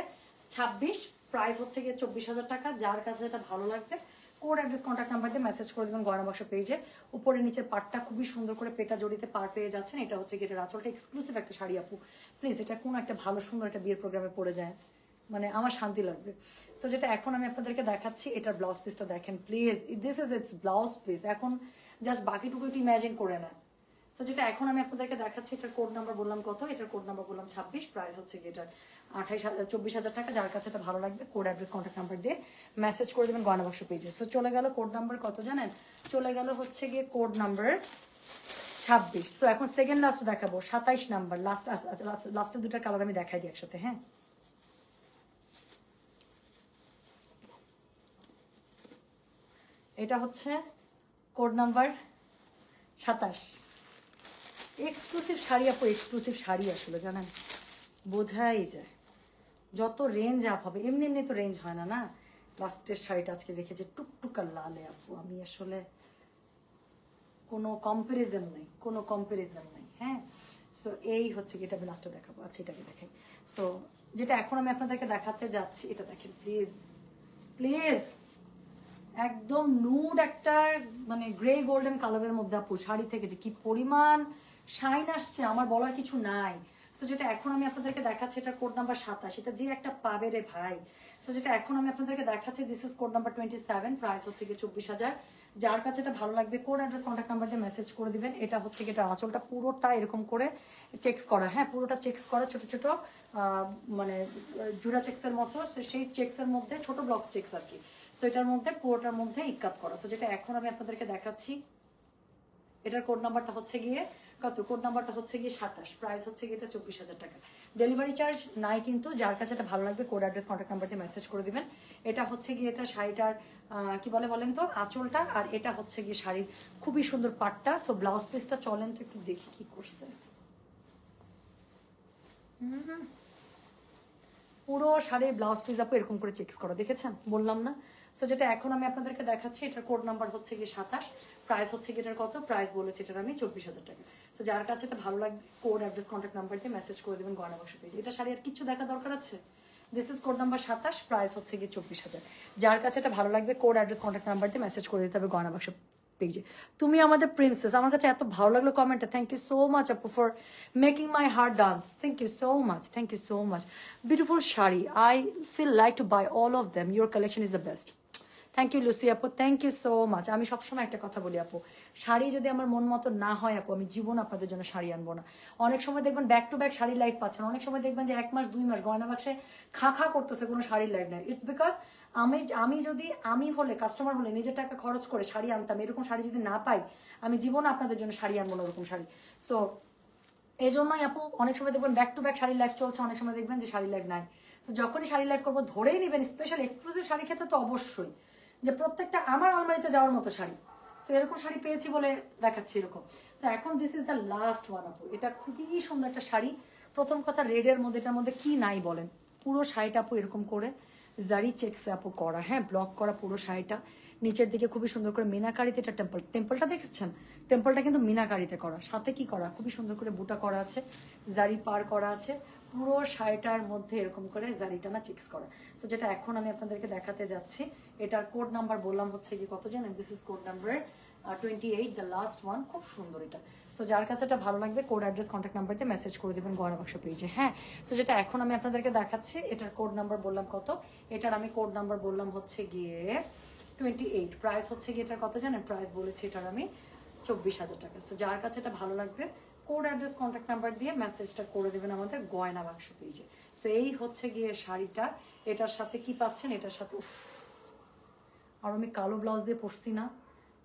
26, প্রাইস হচ্ছে গিয়ে 24,000 টাকা। যার কাছে এটা ভালো লাগবে কোড অ্যাড্রেস কন্ট্যাক্ট নাম্বার দিয়ে মেসেজ করে দেবেন গয়না বাক্স পেজে। উপরে নিচে পাটটা খুবই সুন্দর করে পেটা জড়িতে পার পেয়ে যাচ্ছেন। এটা হচ্ছে গিয়ে এটার আঁচলটা এক্সক্লুসিভ একটা শাড়ি আপু, প্লিজ এটা কোনো একটা ভালো সুন্দর একটা বিয়ের প্রোগ্রামে পড়ে যায়, মানে আমার শান্তি লাগবে। সো যেটা এখন আমি আপনাদেরকে দেখাচ্ছি, এটার ব্লাউজ পিসটা দেখেন please, this is it's blouse piece. এখন জাস্ট বাকিটুকু একটু ইমাজিন করে নেন। সো যেটা এখন আমি আপনাদেরকে দেখাচ্ছি, এটার কোড নাম্বার বললাম কত? এটার কোড নাম্বার বললাম 26, প্রাইস হচ্ছে এটার 24,000 টাকা। যার কাছে এটা ভালো লাগবে কোড অ্যাড্রেস কন্ট্যাক্ট নাম্বার দিয়ে মেসেজ করে দেবেন গয়না বাক্স পেজে। সো চলে গেল কোড নাম্বার কত জানেন? চলে গেল হচ্ছে গিয়ে কোড নাম্বার 26। সো এখন সেকেন্ড লাস্ট দেখাবো 27 নাম্বার। লাস্টের দুটার কালার আমি দেখাই দিই একসাথে। হ্যাঁ, এটা হচ্ছে কোড নাম্বার 27। এক্সক্লুসিভ শাড়ি আপু, এক্সক্লুসিভ শাড়ি আসলে জানেন বোঝাই যায়। যত রেঞ্জ আপ হবে, এমনি এমনি তো রেঞ্জ হয় না না। লাস্টের শাড়িটা আজকে রেখেছে টুকটুকা লালে আপু, আমি আসলে কোনো কম্পারিজন নেই, কোনো কম্পারিজন নেই। হ্যাঁ, সো এই হচ্ছে কি, এটা আমি লাস্টে দেখাবো। আচ্ছা এটাকে দেখাই। সো যেটা এখন আমি আপনাদেরকে দেখাতে যাচ্ছি, এটা দেখেন প্লিজ প্লিজ, একদম নুড একটা মানে গ্রে গোল্ডেন কালারের মধ্যে আপু শাড়ি থেকে যে কি পরিমাণ শাইন আসছে আমার বলার কিছু নাই। সো যেটা এখন আমি আপনাদেরকে দেখাচ্ছি, এটা কোড নাম্বার 27। এটা যে একটা পাবে রে ভাই। সো যেটা এখন আমি আপনাদেরকে দেখাচ্ছি, this is code number 27, price হচ্ছে গিয়ে 24,000। যার কাছে এটা ভালো লাগবে কোড অ্যাড্রেস কন্ট্যাক্ট নাম্বার দিয়ে মেসেজ করে দিবেন। এটা হচ্ছে গিয়ে এটা আঁচলটা পুরোটা এরকম করে চেকস করা। হ্যাঁ, পুরোটা চেকস করা, ছোট ছোট মানে জুড়া চেক্সের মতো। সেই চেক্সের মধ্যে ছোট ব্লকস চেক্স আর কি। সো এটার মধ্যে পুরোটার মধ্যে ইক্কাত করা। সো যেটা এখন আমি আপনাদেরকে দেখাচ্ছি, এটার কোড নাম্বারটা হচ্ছে গিয়ে কত? কোড নাম্বারটা হচ্ছে গিয়ে 27, প্রাইস হচ্ছে গিয়ে এটা 24,000 টাকা। ডেলিভারি চার্জ নাই কিন্তু। যার কাছে এটা ভালো লাগবে কোড অ্যাড্রেস কন্ট্যাক্ট নাম্বার দিয়ে মেসেজ করে দিবেন। এটা হচ্ছে গিয়ে এটা শাড়িটার কি বলে বলেন তো, আঁচলটা। আর এটা হচ্ছে গিয়ে শাড়ির খুবই সুন্দর পাটটা। সো ব্লাউজ পিসটা চলেন তো একটু দেখি কি করছে। পুরো শাড়ির ব্লাউজ পিস আপু এরকম করে চেকস করা, দেখেছেন? বললাম না। সো যেটা এখন আমি আপনাদেরকে দেখাচ্ছি, এটার কোড নাম্বার হচ্ছে গিয়ে 27, প্রাইস হচ্ছে গিয়ে এটার কত? প্রাইস বলেছে এটার আমি 24,000 টাকা। সো যার কাছে এটা ভালো লাগবে কোড অ্যাড্রেস কন্ট্যাক্ট নাম্বার দিয়ে মেসেজ করে দেবেন গয়না বাক্স পেজে। এটা শাড়ি আর কিছু দেখা দরকার আছে? This is code number 27, price হচ্ছে গিয়ে 24,000। যার কাছে এটা ভালো লাগবে কোড অ্যাড্রেস কন্ট্যাক্ট নাম্বার দিয়ে মেসেজ করে দিতে হবে গয়না বাক্স পেজে। তুমি আমাদের প্রিন্সেস, আমার কাছে এত ভালো লাগলো কমেন্টটা। থ্যাংক ইউ সো মাচ আপু for making my heart dance. Thank you so much, thank you so much. Beautiful sari, I feel like to buy all of them, your collection is the best. Thank you Lucy আপু, thank you so much. আমি সবসময় একটা কথা বলি আপু, শাড়ি যদি আমার মন মতো না হয় আপু, আমি জীবন আপনাদের জন্য শাড়ি আনবো না। অনেক সময় দেখবেন ব্যাক টু ব্যাক শাড়ির লাইফ পাচ্ছেন, অনেক সময় দেখবেন যে 1 মাস 2 মাস গয়না বাক্সে খা করতেছে, কোনো শাড়ির লাইফ নাই। ইটস বিকজ আমি হলে কাস্টমার হলে নিজের টাকা খরচ করে শাড়ি আনতাম, এরকম শাড়ি যদি না পাই আমি জীবন আপনাদের জন্য শাড়ি আনবো না ওরকম শাড়ি। সো এই জন্যই আপু অনেক সময় দেখবেন ব্যাক টু ব্যাক শাড়ির লাইফ চলছে, অনেক সময় দেখবেন যে শাড়ির লাইফ নাই। তো যখনই শাড়ির লাইফ করবো ধরেই নেবেন, স্পেশাল এক্সক্লুসিভ শাড়ির ক্ষেত্রে তো অবশ্যই যে প্রত্যেকটা আমার আলমারিতে যাওয়ার মতো শাড়ি। সো এরকম শাড়ি পেয়েছি বলে দেখাচ্ছি এরকম। সো এখন this is the last one আপু, এটা খুবই সুন্দর একটা শাড়ি। প্রথম কথা রেডের মধ্যে, এটার মধ্যে কি নাই বলেন? পুরো শাড়িটা আপু এরকম করে জারি চেক্সে আপু করা, হ্যাঁ ব্লক করা পুরো শাড়িটা। নিচের দিকে খুবই সুন্দর করে মিনাকারিতে এটা টেম্পলটা দেখেছেন? টেম্পলটা কিন্তু মিনাকারিতে করা, সাথে কি করা, খুবই সুন্দর করে বুটা করা আছে, জারি পার করা আছে, পুরো শাড়িটার মধ্যে এরকম করে জারিটা না চেক্স করা। সো যেটা এখন আমি আপনাদেরকে দেখাতে যাচ্ছি, এটার কোড নাম্বার বললাম হচ্ছে কি কত জানেন? This is code number 28, the last one. খুব সুন্দর এটা। সো যার কাছে এটা ভালো লাগবে কোড অ্যাড্রেস কন্ট্যাক্ট নাম্বার দিয়ে মেসেজ করে দেবেন গয়না বাক্স পেজে। হ্যাঁ, সো যেটা এখন আমি আপনাদেরকে দেখাচ্ছি, এটার কোড নাম্বার বললাম কত? এটার আমি কোড নাম্বার বললাম হচ্ছে গিয়ে 28, প্রাইস হচ্ছে গিয়ে এটার কত জানেন? প্রাইস বলেছি এটার আমি 24,000 টাকা। সো যার কাছে এটা ভালো লাগবে কোড অ্যাড্রেস কন্ট্যাক্ট নাম্বার দিয়ে মেসেজটা করে দেবেন আমাদের গয়না বাক্স পেজে। সো এই হচ্ছে গিয়ে শাড়িটা। এটার সাথে কি পাচ্ছেন? এটার সাথে আর আমি কালো ব্লাউজ দিয়ে পরছি না,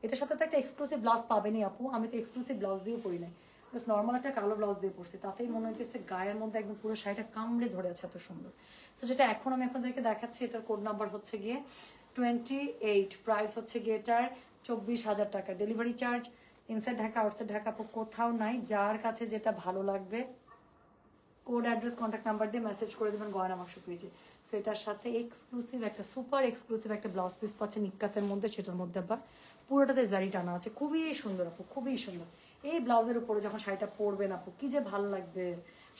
এটার সাথে তো একটা এক্সক্লুসিভ ব্লাউজ পাবেনই আপু, আমি তো এক্সক্লুসিভ ব্লাউজ দিয়েও পরি নাই, জাস্ট নর্মাল একটা কালো ব্লাউজ দিয়ে পরছি, তাতেই মনে হইতেছে গায়ের মধ্যে একদম পুরো শাড়িটা কামড়ে ধরে আছে, এত সুন্দর। সো যেটা এখন আমি আপনাদেরকে দেখাচ্ছি, এটার কোড নাম্বার হচ্ছে গিয়ে 28, প্রাইস হচ্ছে গিয়ে এটার 24,000 টাকা। Delivery charge inside Dhaka outside Dhaka আপু কোথাও নাই, যার কাছে যেটা ভালো লাগবে কোড অ্যাড্রেস কন্ট্যাক্ট নাম্বার দিয়ে মেসেজ করে দেবেন গয়না বাক্স পেজে। সো এটার সাথে এক্সক্লুসিভ একটা সুপার এক্সক্লুসিভ একটা ব্লাউজ পিস পাচ্ছেন ইক্কাতের মধ্যে, সেটার মধ্যে আবার পুরোটাতে জারি টানা আছে, খুবই সুন্দর আপু, খুবই সুন্দর। এই ব্লাউজের উপরে যখন শাড়িটা পরবেন আপু কি যে ভালো লাগবে।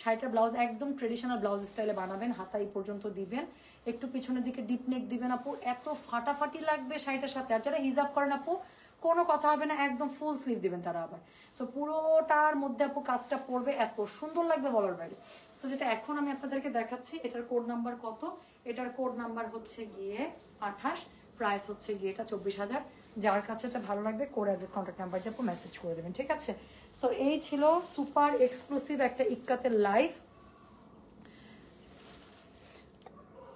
শাড়িটার ব্লাউজ একদম ট্রেডিশনাল ব্লাউজ স্টাইলে বানাবেন, হাতা এই পর্যন্ত দিবেন, একটু পিছনের দিকে ডিপ নেক দিবেন আপু, এত ফাটাফাটি লাগবে শাড়িটার সাথে। আর যারা হিজাব করেন আপু কোনো কথা হবে না, একদম ফুল স্লিভ দিবেন তারা আবার। সো পুরোটার মধ্যে আপু কাজটা পড়বে, এত সুন্দর লাগবে বলার বাইরে। সো যেটা এখন আমি আপনাদেরকে দেখাচ্ছি, এটার কোড নাম্বার কত, এটার কোড নাম্বার হচ্ছে গিয়ে 28, প্রাইস হচ্ছে গিয়ে এটা 24,000। যার কাছে এটা ভালো লাগবে কোড অ্যাড্রেস কন্ট্যাক্ট নাম্বার দিয়ে আপু মেসেজ করে দেবেন, ঠিক আছে। সো এই ছিল সুপার এক্সক্লুসিভ একটা ইক্কাতের live.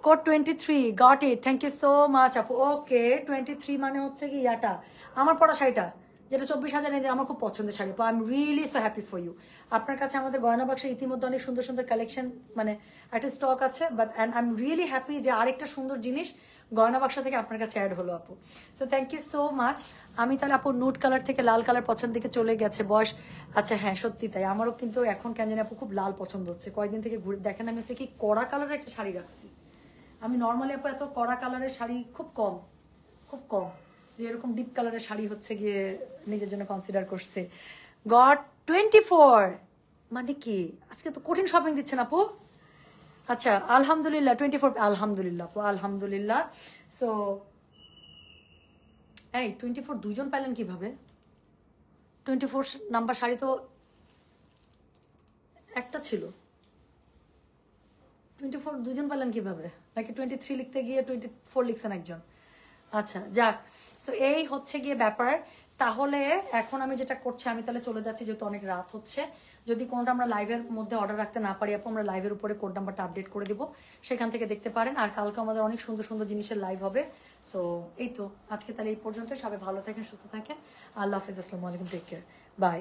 Code 23, got it, thank you so much আপু। ওকে 23 মানে হচ্ছে কি ইয়াটা আমার পরা শাড়িটা, যেটা 24,000 যে আমার খুব পছন্দের sari. I am really so happy for you. আপনার কাছে আমাদের গয়না বাক্সে ইতিমধ্যে অনেক সুন্দর সুন্দর কালেকশন মানে একটা স্টক আছে, but and I am really happy যে আরেকটা সুন্দর জিনিস গয়না বাক্স থেকে আপনার কাছে অ্যাড হলো আপু। So thank you so much. আমি তাহলে আপু নুট কালার থেকে লাল কালার পছন্দ দিকে চলে গেছে বয়স। আচ্ছা হ্যাঁ সত্যি তাই, আমারও কিন্তু এখন কেন জানি আপু খুব লাল পছন্দ হচ্ছে, কয়েকদিন থেকে ঘুরে দেখেন আমি কি কড়া কালারের একটা শাড়ি রাখছি। আমি নর্মালি আপু এত কড়া কালারের শাড়ি খুব কম, খুব কম, যে এরকম ডিপ কালারের শাড়ি হচ্ছে গিয়ে নিজের জন্য কনসিডার করছে। গড 24 মানে কি আজকে তো কঠিন শপিং দিচ্ছেন আপু। আচ্ছা আলহামদুলিল্লাহ 24, আলহামদুলিল্লাহ আপু আলহামদুলিল্লাহ। সো এই 24 দুইজন পাইলেন কিভাবে? 24 নাম্বার শাড়ি তো একটা ছিল, 24 দুজন পেলেন কিভাবে? নাকি 23 লিখতে গিয়ে 24 লিখছেন একজন? আচ্ছা যাক, সো এই হচ্ছে গিয়ে ব্যাপার। তাহলে এখন আমি যেটা করছি, আমি তাহলে চলে যাচ্ছি, যেহেতু অনেক রাত হচ্ছে। যদি কোনটা আমরা লাইভের মধ্যে অর্ডার রাখতে না পারি আপু, আমরা লাইভের উপরে কোড নাম্বারটা আপডেট করে দিব, সেখান থেকে দেখতে পারেন। আর কালকে আমাদের অনেক সুন্দর সুন্দর জিনিসের লাইভ হবে। সো এই তো আজকে তাহলে এই পর্যন্ত, সবাই ভালো থাকেন, সুস্থ থাকেন, আল্লাহ হাফিজ, আসসালামু আলাইকুম, টেক কেয়ার, বাই।